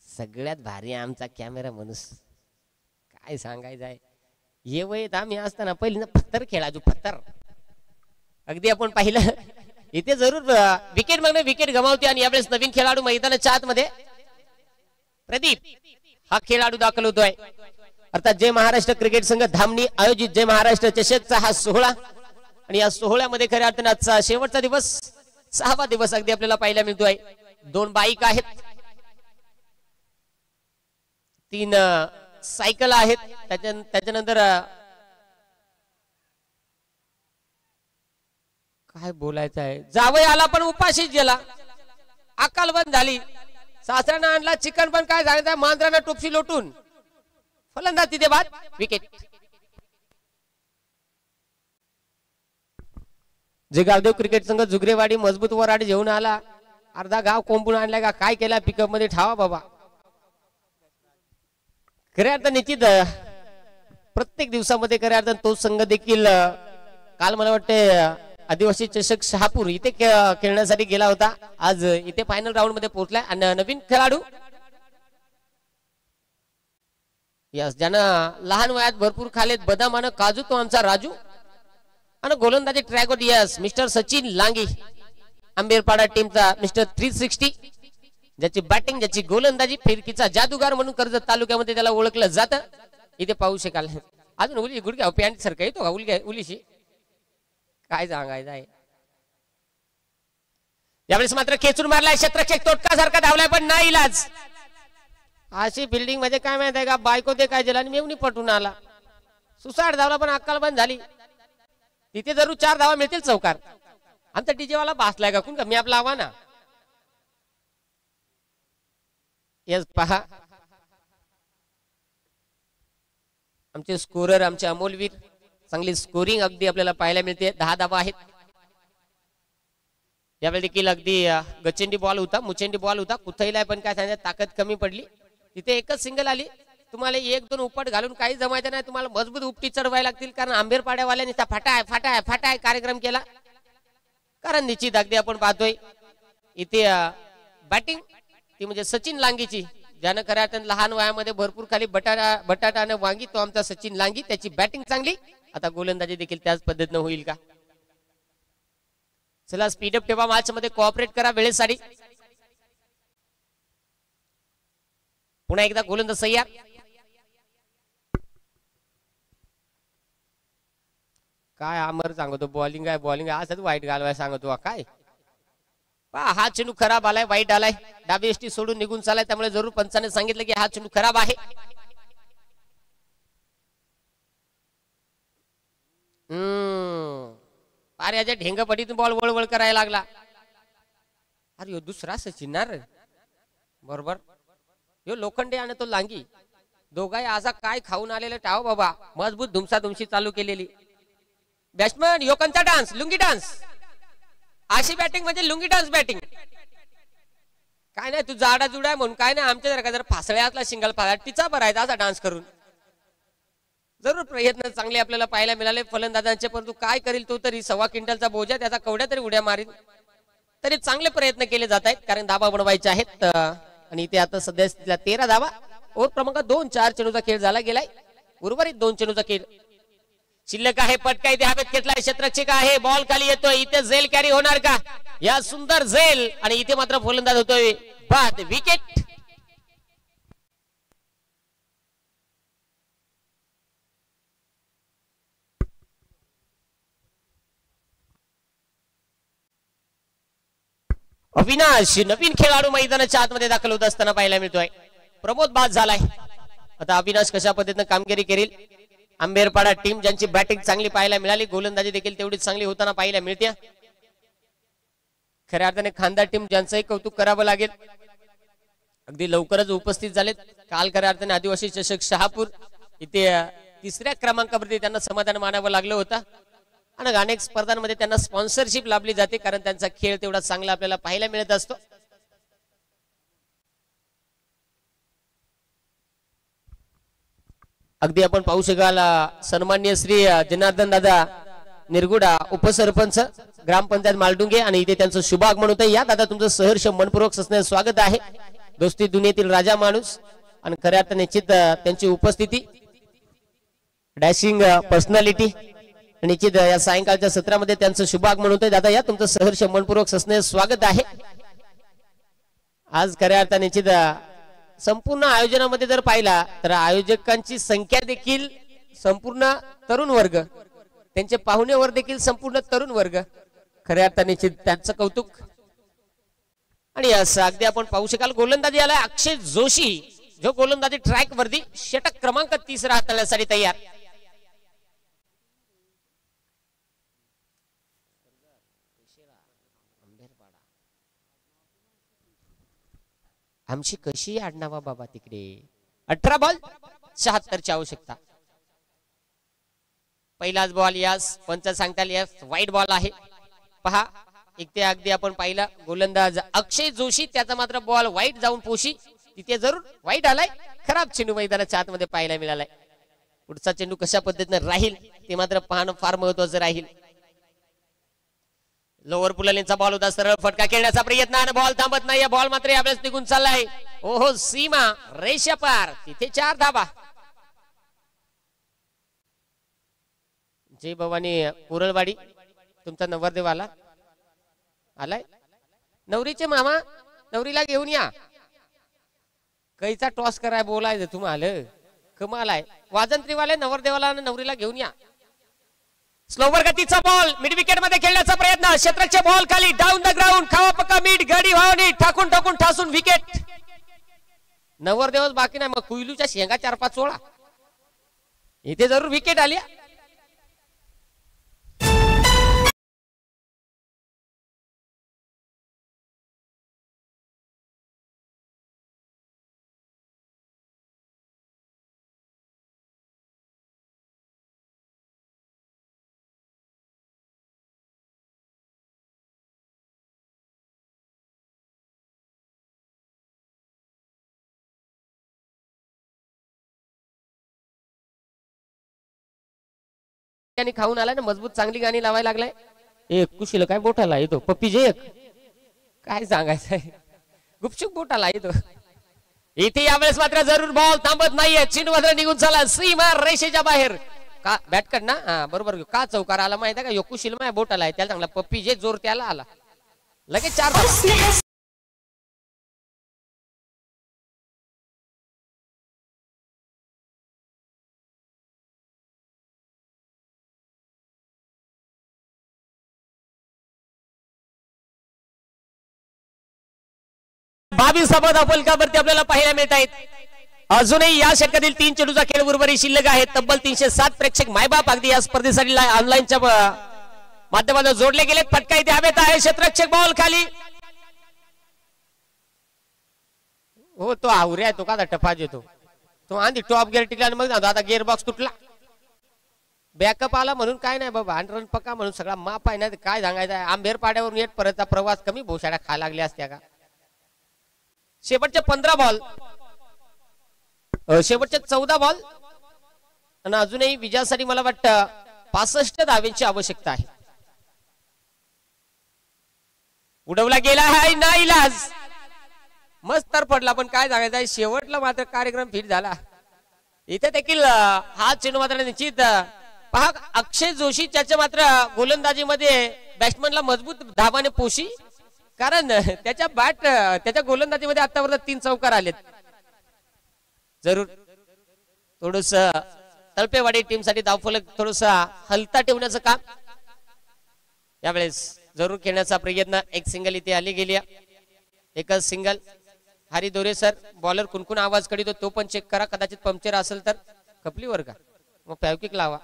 सगळ्यात भारी आमचा कॅमेरा माणूस काय सांगायचं आहे. ये वयत आम्ही असताना पहिल्यांदा पत्तर खेळायचो पत्तर. अगदी आपण पाहिलं इथे जरूर विकेट मागणे विकेट गमावते. आणि यावेळेस नवीन खेळाडू मैदानाच्या आतमध्ये प्रदीप हा खेळाडू दाखल होतोय. अर्थात जय महाराष्ट्र क्रिकेट संघ धामणी आयोजित जय महाराष्ट्र चषकचा हा सोहळा. आणि या सोहळ्यामध्ये खऱ्या अर्थाने आजचा शेवटचा दिवस 6वा दिवस अगदी आपल्याला पाहायला मिळतोय. 2 बाईक आहेत 3 सायकल आहेत. त्याच्यानंतर काय बोलायचं आहे जावई आला पण उपाशीच गेला. अकाल बंद झाली. सासऱ्यानं आणला चिकन पण काय झालं मांजरानं टोपशी लोटून. फलंदाज तिथे बाद विकेट. जे गावदेव क्रिकेट संघ जुगरेवाडी मजबूत वराड घेऊन आला. अर्धा गाव कोंबून आणलाय का काय केला पिकअप मध्ये ठावा बाबा. खऱ्या अर्थ निश्चित प्रत्येक दिवसामध्ये खऱ्या अर्थ तो संघ देखील काल मला वाटते आदिवासी चषक शहापूर इथे खेळण्यासाठी गेला होता. आज इथे फायनल राऊंड मध्ये पोहोचलाय. आणि नवीन खेळाडू यस ज्यानं लहान वयात भरपूर खालेत बदाम आणि काजू तो आमचा राजू. आणि गोलंदाजी ट्रॅगोट यस मिस्टर सचिन लांगी आंबेरपाडा टीमचा मिस्टर 360. ज्याची बॅटिंग ज्याची गोलंदाजी फिरकीचा जादूगार म्हणून कर्जत तालुक्यामध्ये त्याला ओळखलं जातं. इथे पाहू शकाल अजून उली गुडघ्या पॅन्ट सारखं येतो का उलीशी काय सांगायचं आहे. यावेळेस मात्र खेचून मारलाय शत्रक्षक तोटका सारखा धावलाय पण नाही इलाज. अशी फिल्डिंग म्हणजे काय माहित आहे का बायको ते काय झालं आणि मेवणी पटून आला सुसाट धावला पण अक्कल बंद झाली. तिथे जरूर 4 धावा मिळतील चौकार. आमचा डीजे वाला भासलाय का कोण का मी आपला आवा ना. येस पहा आमचे स्कोरर आमचे अमोलवीर चांगली स्कोरिंग अगदी आपल्याला पाहायला मिळते. 10 धावा आहेत. यावेळी देखील अगदी गचेंडी बॉल होता मुचेंडी बॉल होता कुथईला पण काय सांगितलं ताकद कमी पडली. तिथे एकच सिंगल आली. तुम्हाला 1-2 उपट घालून काही जमायचं नाही. तुम्हाला मजबूत उपटी चढवायला लागतील कारण आंबेरपाड्यावाल्यांनी फटाय फटाय फटाय कार्यक्रम केला. कारण निश्चित अगदी आपण पाहतोय इथे बॅटिंग ती म्हणजे सचिन लांगीची ज्यानं खऱ्या अर्थाने लहान वयामध्ये भरपूर खाली बटाटा आणि वांगी तो आमचा सचिन लांगी त्याची बॅटिंग चांगली. आता गोलंदाजी देखील त्याच पद्धतीने होईल का. चला स्पीडअप ठेवा मॅच मध्ये कोऑपरेट करा वेळेसाठी. पुन्हा एकदा गोलंदाज सय्यार. काय अमर सांगतो बॉलिंग आहे असंच वाईट घालवाय सांगतो काय. हा चेंडू खराब आलाय वाईट आलाय डाबी एसटी सोडून निघून चालाय त्यामुळे जरूर पंचाने सांगितलं की हा चेंडू खराब आहे. अरे याच्या ढेंगपटीतून बॉल वळवळ करायला लागला. अरे यो दुसरा सचिनणार बरोबर यो लोखंडे आणि तो लांगी दोघाही असा काय खाऊन आलेले टाव बाबा मजबूत धुमसाधुमशी चालू केलेली. बॅट्समन योकांचा डान्स लुंगी डान्स अशी बॅटिंग म्हणजे लुंगी डान्स बॅटिंग. काय नाही तू जाडा जुडा म्हणून काय नाही आमच्या जर फासळ्यातला सिंगल फाळा टिचा भरायचा असा डान्स करून जरूर प्रयत्न चांगले आपल्याला पाहायला मिळाले फलंदाजांचे. परंतु काय करील तो तरी 1.25 क्विंटलचा बोजा त्याचा कवड्या तरी उड्या मारील तरी चांगले प्रयत्न केले जात आहेत कारण धाबा बनवायचे आहेत. आणि इथे आता सध्या 13 धावा ओव्हर क्रमांक 2 4 चेंडूचा खेळ झाला गेलाय. उर्वरित 2 चेंडूचा खेळ शिल्लक आहे. पटका इथे हवेत घेतलाय शत्रक्षक आहे बॉल खाली येतोय. इथे झेल कॅरी होणार का या सुंदर झेल आणि इथे मात्र फलंदाज होतोय बाद विकेट. अविनाश नवीन खेळाडू मैदानाच्या आतमध्ये दाखल होत असताना पाहायला मिळतोय. प्रमोद बाद झालाय. आता अविनाश कशा पद्धतीने कामगिरी करेल. आंबेरपाडा टीम ज्यांची बॅटिंग चांगली पाहायला मिळाली गोलंदाजी देखील तेवढीच चांगली होताना पाहायला मिळते. खऱ्या अर्थाने खानदार टीम ज्यांचंही कौतुक करावं लागेल अगदी लवकरच उपस्थित झालेत. काल खऱ्या अर्थाने आदिवासी चषक शहापूर इथे 3ऱ्या क्रमांकावरती त्यांना समाधान मानावं लागलं होतं आणि अनेक स्पर्धांमध्ये त्यांना स्पॉन्सरशिप लाभली जाते कारण त्यांचा खेळ तेवढा चांगला आपल्याला पाहायला मिळत असतो. अगदी आपण पाहू शकाल सन्माननीय श्री जनार्दन दादा निरगुडा उपसरपंच ग्रामपंचायत मालडुंगे आणि इथे त्यांचं शुभ आगमन होतं. या दादा तुमचं सहर्ष मनपूर्वक स्वागत आहे. दोस्ती दुनियेतील राजा माणूस आणि खऱ्या अर्थाने निश्चित त्यांची उपस्थिती डॅशिंग पर्सनॅलिटी निश्चित या सायंकाळच्या सत्रामध्ये त्यांचं शुभ आगमन होतंय. दादा या तुमचं सहर्ष मनपूर्वक स्वागत आहे. आज खऱ्या अर्थाने निश्चित संपूर्ण आयोजनामध्ये जर पाहिला तर आयोजकांची संख्या देखील संपूर्ण तरुण वर्ग त्यांचे पाहुणे वर्ग देखील संपूर्ण तरुण वर्ग खऱ्या अर्थाने निश्चित त्यांचं कौतुक. आणि असं अगदी आपण पाहू शकाल गोलंदाजी आलाय अक्षय जोशी जो गोलंदाजी ट्रॅक वरती षटक क्रमांक 30 हाताळण्यासाठी तयार. आमची कशी आडनावा बाबा तिकडे 18 बॉल 76ची आवश्यकता. पहिलाच बॉल यास पंच सांगताल यास वाईट बॉल आहे. पहा इथे अगदी आपण पाहिला गोलंदाज अक्षय जोशी त्याचा मात्र बॉल वाईट जाऊन पोशी तिथे जरूर वाईट आलाय. खराब चेंडू मैदानाच्या आतमध्ये पाहायला मिळालाय. पुढचा चेंडू कशा पद्धतीने राहील ते मात्र पाहणं फार महत्वाचं राहील. लोअर पुलालींचा बॉल होता सरळ फटका खेळण्याचा प्रयत्न आणि बॉल थांबत नाही. बॉल मात्र यावेळेस निघून चाललाय. ओहो सीमा रेषा पार तिथे 4 धाबा. जय भवानी कुरळवाडी तुमचा नवरदेव आलाय. नवरीचे मामा नवरीला घेऊन या. कैचा टॉस कराय बोलायचं तुम्हाला, कमाल आहे. वाजंत्रीवाले नवरदेवाला आणि नवरीला घेऊन या. स्लोवर गतीचा बॉल मिड विकेट मध्ये खेळण्याचा प्रयत्न. क्षेत्ररक्षक बॉल खाली डाऊन द ग्राउंड. खावा पक्का मिड गडी भावनी ठाकून ठाकून ठासून विकेट. नवरदेवच बाकी नाही, मग कुईलूच्या शेंगा 4-5 सोळा. इथे जरूर विकेट आली. खाऊन आलाय ना, मजबूत चांगली गाणी लावायला लागलाय. एक कुशील काय बोटाला येतो पप्पी जे एक काय सांगायचंय, गुपचूप बोटाला येतो. इथे यावेळेस मात्र जरूर बॉल थांबत नाहीये. चेंडू मात्र निघून चला सीमा रेषेच्या बाहेर. का बॅट कर ना, बरोबर का चौकार आला माहिती आहे का. यो कुशील माझ्या बोटाला आहे, त्याला चांगला पप्पी जे जोर त्याला आला लगेच 4 धावा. बावीस फलकावरती आपल्याला पाहायला मिळत आहेत. अजूनही या षटकातील 3 चेंडूचा खेळ उर्वरित शिल्लक आहे. तब्बल 307 प्रेक्षक मायबाप अगदी या स्पर्धेसाठी ऑनलाईनच्या माध्यमातून जोडले गेलेत. फटका इथे हवेत आहे. क्षेत्ररक्षक बॉल खाली. हो तो आवऱ्या आहे, तो का टपाज येतो तो. आधी टॉप गिअर टिकला आणि मग आता गिअर बॉक्स तुटला. बॅकअप आला म्हणून काय नाही बाबा, रन पक्का म्हणून सगळा माप आहे. नाही काय सांगायचं आहे. आंबेर पाड्यावरून येत परतचा प्रवास कमी भोशाड्या खायला लागल्या असत्या का. शेवटचे 15 बॉल, शेवटचे 14 बॉल आणि अजूनही विजयासाठी मला वाटतं 65 धावेची आवश्यकता आहे. उडवला गेला आहे नाईलाज. मस्त तर पडला पण काय सांगायचं आहे. शेवटला मात्र कार्यक्रम फिट झाला. इथे देखील हा चेंडू मात्र निश्चित पहा. अक्षय जोशी त्याच्या मात्र गोलंदाजीमध्ये बॅट्समनला मजबूत धावाने पोशी, कारण त्याच्या गोलंदाजीमध्ये आतापर्यंत 3 चौकार आलेत. जरूर थोडस तळपेवाडी टीम साठी धावफलक थोडस हलता ठेवण्याचं काम यावेळेस जरूर खेळण्याचा प्रयत्न. एक सिंगल इथे आली गेली, एकच सिंगल. हरी दोरे सर बॉलर कुणकुण आवाज करीतो तो पण चेक करा, कदाचित पंक्चर असेल तर कपलीवर का मग पॅवकिक लावा.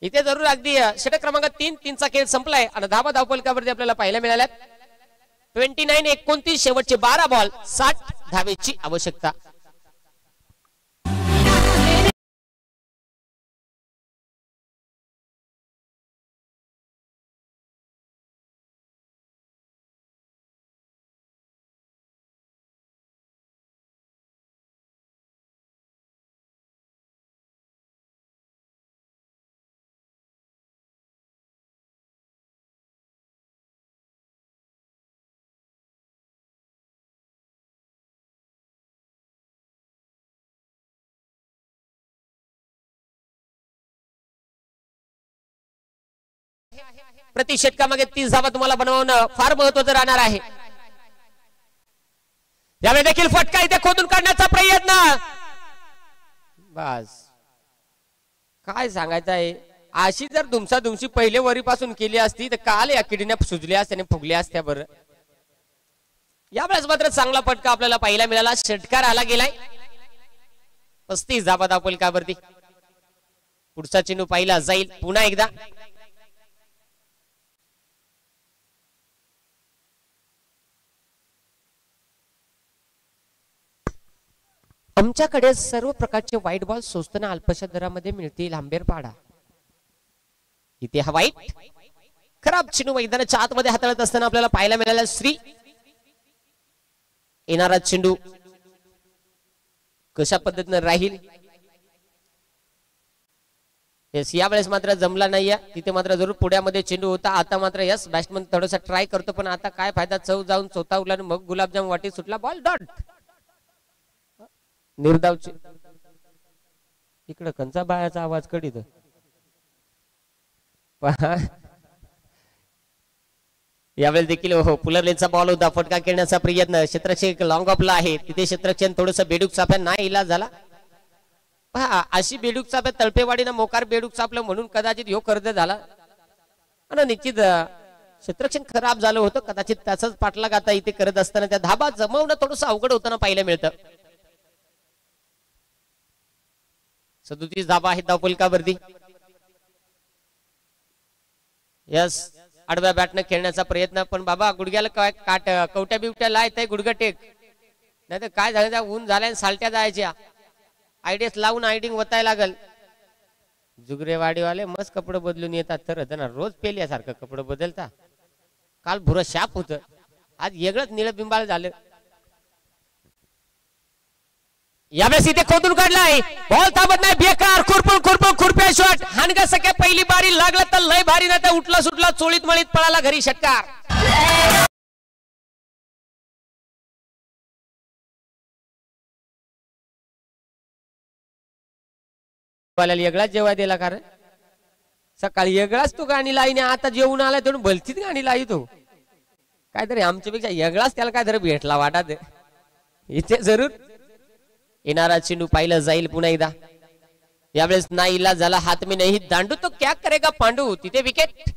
इथे जरूर अगदी षटक क्रमांक 3 चा खेळ संपलाय आणि धावफलकावरती आपल्याला पाहायला मिळाल्यात 29-29. शेवटचे 12 बॉल 60 धावेची आवश्यकता. प्रति षटकामागे 30 धावा तुम्हाला बनवणं फार महत्वाचं राहणार आहे. यावेळी देखील फटका इथे खोदून काढण्याचा प्रयत्न. बस काय सांगायचं आहे. अशी जर दुमसादुमशी पहिले वरीपासून केली असती तर काल या किडीने सुजल्या असत्या फुगल्या असत्या. बरं यावेळेस मात्र चांगला फटका आपल्याला पाहायला मिळाला. षटकार आला गेलाय 35 धावा धावफलकावरती. पुढचा चेंडू पाहिला जाईल पुन्हा एकदा. आमच्याकडे सर्व प्रकारचे व्हाईट बॉल स्वस्त ना अल्पशा दरामध्ये मिळतील. आंबेरपाडा इथे हा व्हाईट खराब चेंडू मैदानाच्या आतमध्ये हाताळत असताना आपल्याला पाहायला मिळाला. श्री येणारा चेंडू कशा पद्धतीने राहील यावेळेस मात्र जमला नाहीये. तिथे मात्र जरूर पुढ्यामध्ये चेंडू होता. आता मात्र यस बॅट्समन थोडासा ट्राय करतो पण आता काय फायदा. चव जाऊन चौथा आणि मग गुलाबजाम वाटी सुटला. बॉल डॉट निर्धावचे इकडे कंचा बाळाचा आवाज कढीत. यावेळेस देखील हो पुलरलेनचा बॉल होता, फटका खेळण्याचा प्रयत्न, क्षेत्ररक्षक लॉंग ऑफला आहे, तिथे क्षेत्ररक्षण थोडस बेडूक चाप्या नाही इलाज झाला. पहा अशी बेडूक चाप्या तळपेवाडीनं मोकार बेडूक चापलं म्हणून कदाचित ह्यो कर्ज झाला आणि निश्चित क्षेत्ररक्षण खराब झालं होतं, कदाचित त्याचाच पाठलाग आता इथे करत असताना त्या धाबा जमवणं थोडंसं अवघड होताना पाहायला मिळतं. 37 धाबा आहेत धावफलकावरती. यस आडव्या बॅटनं खेळण्याचा प्रयत्न, पण बाबा गुडघ्याला काय काट कवट्या बिवट्या लायत आहे, गुडघा टेक नाही तर काय झालं, ऊन झाल्या सालट्या जायच्या, आयडीएस लावून आयडिंग वतायला लागल. जुगरेवाडीवाले मस्त कपडे बदलून येतात तर त्यांना रोज पेल्यासारखं कपडे बदलता. काल भुरं शाप होत, आज वेगळंच निळबिंबाळ झालं. यावेळेस इथे खोदून काढलाय, बॉल थांबत नाही, बेकार खुरपून खुरप्या शॉट, हानगा सगळ्या पहिली बारी लागला तर लय भारी, नाही तर उठला सुटला चोळीत मळीत पळाला घरी षटकार. वेगळाच जेव्हा दिला, कारण सकाळी वेगळाच तो गाणी लाईने, आता जेवून आलाय तेवढून भलतीच गाणी लाई तो, काहीतरी आमच्यापेक्षा वेगळाच त्याला काहीतरी भेटला वाटत. इथे जरूर येणारा चेंडू पाहिलं जाईल पुन्हा एकदा. यावेळेस नाईला झाला, हात मी नाही दांडू तो क्या करेगा पांडू, तिथे विकेट.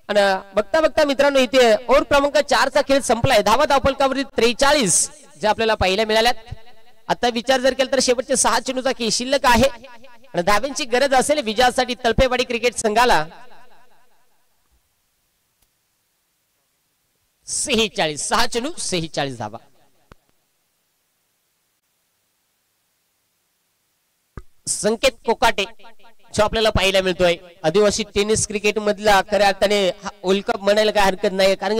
आणि बघता बघता मित्रांनो इथे ओव्हर क्रमांक 4 चा खेळ संपलाय. धावा धावफलकावरील 43 जे आपल्याला पाहायला मिळाल्यात. आता विचार जर केला तर शेवटचे 6 चेंडूचा खेळ शिल्लक आहे आणि धाब्यांची गरज असेल विजयासाठी तळपेवाडी क्रिकेट संघाला. 46 6 चेंडू 46 धावा. संकेत कोकाटे जो आपल्याला पाहायला मिळतोय, आदिवासी टेनिस क्रिकेट मधला खऱ्या अर्थाने वर्ल्ड कप म्हणायला काय हरकत नाही, कारण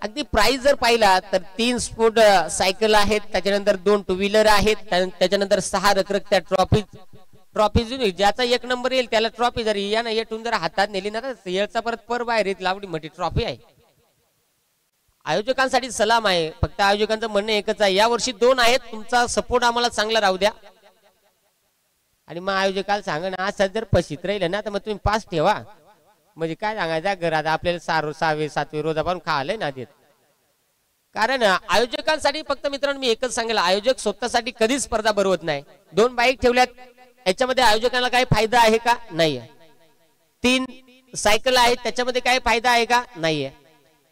अगदी प्राइस जर पाहिला तर 3 स्पोर्ट सायकल आहेत, त्याच्यानंतर 2 टू व्हीलर आहेत, त्याच्यानंतर 6 रखरखत्या ट्रॉफी ज्याचा 1 नंबर येईल त्याला ट्रॉफी, जर यानं येटून जर हातात नेली ना तर याचा परत पर बाहेर येत लावडी मोठी ट्रॉफी आहे. आयोजकांसाठी सलाम आहे, फक्त आयोजकांचं म्हणणं एकच आहे, या वर्षी 2 आहेत, तुमचा सपोर्ट आम्हाला चांगला राहू द्या. आणि मग आयोजकाला सांगा ना असं जर पशीत राहिलं ना तर मग तुम्ही 5 ठेवा, म्हणजे काय सांगायचं घरात आपल्याला 6वे 7वे रोज आपण खायला ना देत. कारण आयोजकांसाठी फक्त मित्रांनो मी एकच सांगेल, आयोजक स्वतःसाठी कधीच स्पर्धा भरवत नाही. 2 बाईक ठेवल्यात, याच्यामध्ये आयोजकांना काही फायदा आहे का? नाहीये. 3 सायकल आहेत, त्याच्यामध्ये काही फायदा आहे का? नाहीये.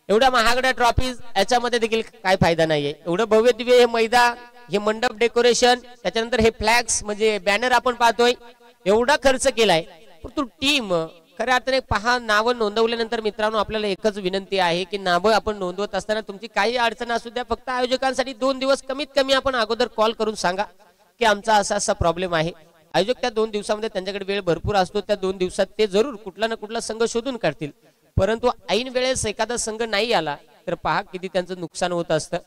एवढ्या महागड्या ट्रॉफी याच्यामध्ये देखील काय फायदा नाहीये. एवढं भव्य दिव्य हे मैदान, हे मंडप डेकोरेशन, त्याच्यानंतर हे फ्लॅक्स म्हणजे बॅनर आपण पाहतोय, एवढा खर्च केलाय. परंतु टीम खऱ्या अर्थाने पहा, नावं नोंदवल्यानंतर मित्रांनो आपल्याला एकच विनंती आहे की नावं आपण नोंदवत असताना तुमची काही अडचण असू द्या, फक्त आयोजकांसाठी 2 दिवस कमीत कमी आपण अगोदर कॉल करून सांगा की आमचा असा प्रॉब्लेम आहे. आयोजक त्या 2 दिवसामध्ये त्यांच्याकडे वेळ भरपूर असतो, त्या 2 दिवसात ते जरूर कुठला ना कुठला संघ शोधून काढतील. परंतु ऐन वेळेस एखादा संघ नाही आला तर पहा किती त्यांचं नुकसान होत असतं.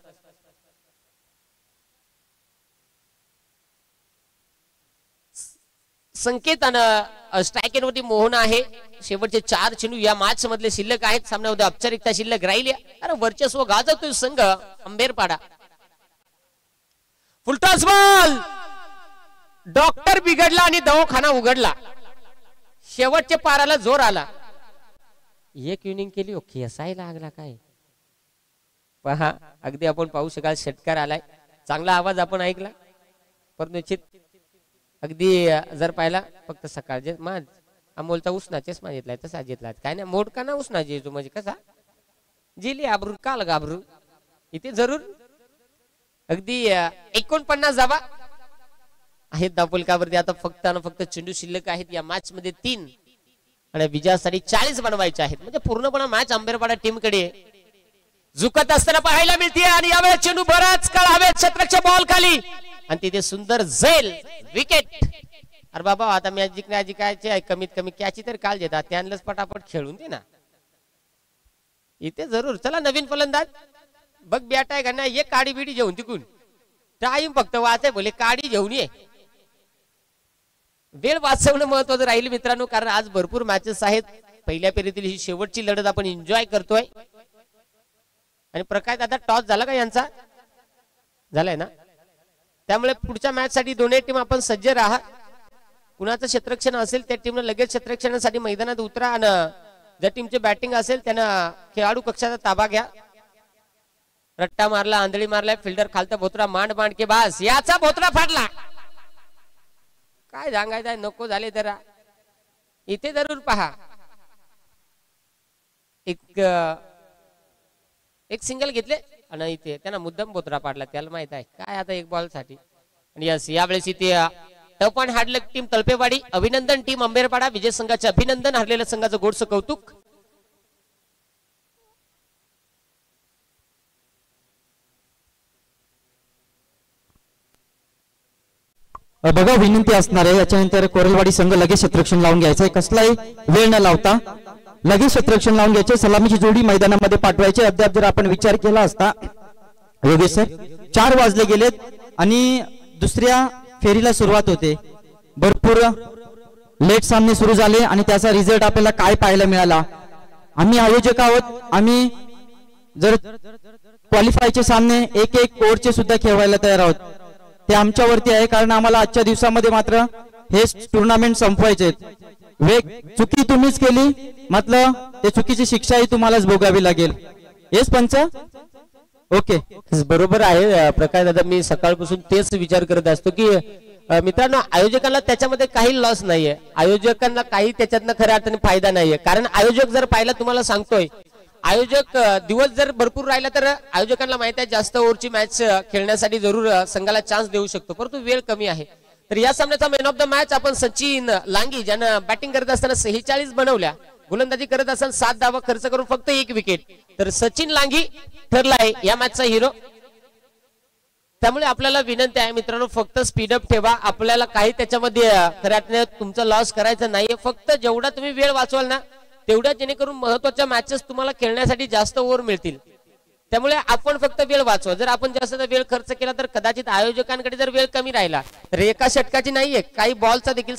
संकेत आणि स्ट्रायकरवरती मोहन आहे. शेवटचे 4 चेंडू या मॅच मधले शिल्लक आहेत. सामन्यामध्ये औपचारिकता शिल्लक राहिली. अरे वर्चस्व गाजवतोय संघ अंबेरपाडा. फुलटॉस बॉल, डॉक्टर बिघडला आणि दवाखाना उघडला. शेवटच्या पाराला जोर आला. 1 इनिंग केली, ओके असायला लागला काय पहा. अगदी आपण पाहू शकाल षटकार आलाय, चांगला आवाज आपण ऐकला. परंतु निश्चित अगदी जर पाहिला फक्त सकाळचे माझ अमोलचा उसनाचेच मागितलाय तसा घेतलाय, काय नाही मोडका ना उसना जेजू म्हणजे कसा जिली आबरू काल घाबरू. इथे जरूर अगदी 49 जावा आहेत धावफलकावरती. आता फक्त चेंडू शिल्लक आहेत या मॅच मध्ये 3 आणि विजयासाठी 40 बनवायचे आहेत. म्हणजे पूर्णपणे मॅच अंबेरपाडा टीम कडे झुकत असताना पाहायला मिळते. आणि यावेळेस चेंडू बराच काळ हवेत, क्षेत्ररक्षक बॉल खाली आणि तिथे सुंदर झेल विकेट. अरे बाबा आता मॅच जिंकायचे कमीत कमी कॅची तर काल देतात, त्यांनाच पटापट खेळून दे ना. इथे जरूर चला नवीन फलंदाज बघ बॅट आहे का नाही, ये काडी बिडी घेऊन तिकून टाईम फक्त वाचाय बोले काडी घेऊन ये. वेळ वाचवणं महत्वाचं राहील मित्रांनो, कारण आज भरपूर मॅचेस आहेत. पहिल्या फेरीतील ही शेवटची लढत आपण एन्जॉय करतोय. आणि प्रकाश आता टॉस झाला का यांचा? झालाय ना. त्यामुळे पुढच्या मॅच साठी दोन्ही टीम आपण सज्ज राहा. कुणाचं क्षेत्ररक्षण असेल त्या टीमने लगेच क्षेत्ररक्षणासाठी मैदानात उतरा आणि ज्या टीमचे बॅटिंग असेल त्यानं खेळाडू कक्षाचा ताबा घ्या. रट्टा मारला, आंधळी मारलाय, फिल्डर खालता भोतरा मांड मांड के बास, याचा भोतरा फाडला. काय सांगायचंय, नको झाले जरा. इथे जरूर पहा, एक सिंगल घेतले आणि इथे त्यांना मुद्दाम भोतरा पाडला. त्याला माहित आहे काय आता एक बॉल साठी. आणि यस, यावेळेस इथे tough and hard luck team Talpewadi अभिनंदन, टीम अंबेरपाडा विजय संघाचे अभिनंदन, हरलेल्या संघाचं गोडसं कौतुक. बघा, विनंती असणार आहे याच्यानंतर कोरलवाडी संघ लगेच क्षेत्ररक्षण लावून घ्यायचंय. कसलाही वेळ न लावता लगेच क्षेत्ररक्षण लावून घ्यायचे. सलामीची जोडी मैदानामध्ये पाठवायची. अद्याप जर आपण विचार केला असता योगेश सर, 4 वाजले गेलेत आणि दुसऱ्या फेरीला सुरुवात होते. भरपूर लेट सामने सुरू झाले आणि त्याचा रिझल्ट आपल्याला काय पाहायला मिळाला. आम्ही आयोजक आहोत, आम्ही जर क्वालिफायचे सामने एक ओव्हरचे सुद्धा खेळवायला तयार आहोत. ते आमच्यावरती आहे, कारण आम्हाला आजच्या दिवसामध्ये मात्र हे टुर्नामेंट संपवायचे. चुकी तुम्हीच केली, मतलब ते चुकीची शिक्षाही तुम्हालाच भोगावी लागेल. येस पंच, ओके, बरोबर आहे प्रकाश दादा. मी सकाळपासून तेच विचार करत असतो की मित्रांनो, आयोजकांना त्याच्यामध्ये काही लॉस नाहीये, आयोजकांना काही त्याच्यातनं खऱ्या अर्थाने फायदा नाहीये. कारण आयोजक जर पाहिला, तुम्हाला सांगतोय, आयोजक दिवस जर भरपूर राहिला तर आयोजकांना माहिती आहे जास्त ओव्हरची मॅच खेळण्यासाठी जरूर संघाला चान्स देऊ शकतो, परंतु वेळ कमी आहे. तर या सामन्याचा मॅन ऑफ द मॅच आपण सचिन लांगी, ज्यानं बॅटिंग करत असताना 46 बनवल्या, गोलंदाजी करत असताना 7 धावा खर्च करून फक्त 1 विकेट. तर सचिन लांगी ठरलाय या मॅचचा हिरो. त्यामुळे आपल्याला विनंती आहे मित्रांनो, फक्त स्पीडअप ठेवा. आपल्याला काही त्याच्यामध्ये खऱ्या अर्थाने तुमचा लॉस करायचा नाहीये. फक्त जेवढा तुम्ही वेळ वाचवाल ना तेवढ्या, जेणेकरून महत्वाच्या मॅचेस तुम्हाला खेळण्यासाठी जास्त ओव्हर मिळतील. त्यामुळे आपण फक्त वेळ वाचवा. जर आपण जास्त वेळ खर्च केला तर कदाचित आयोजकांकडे जर वेळ कमी राहिला तर एका षटकाची नाहीये, काही बॉलचा देखील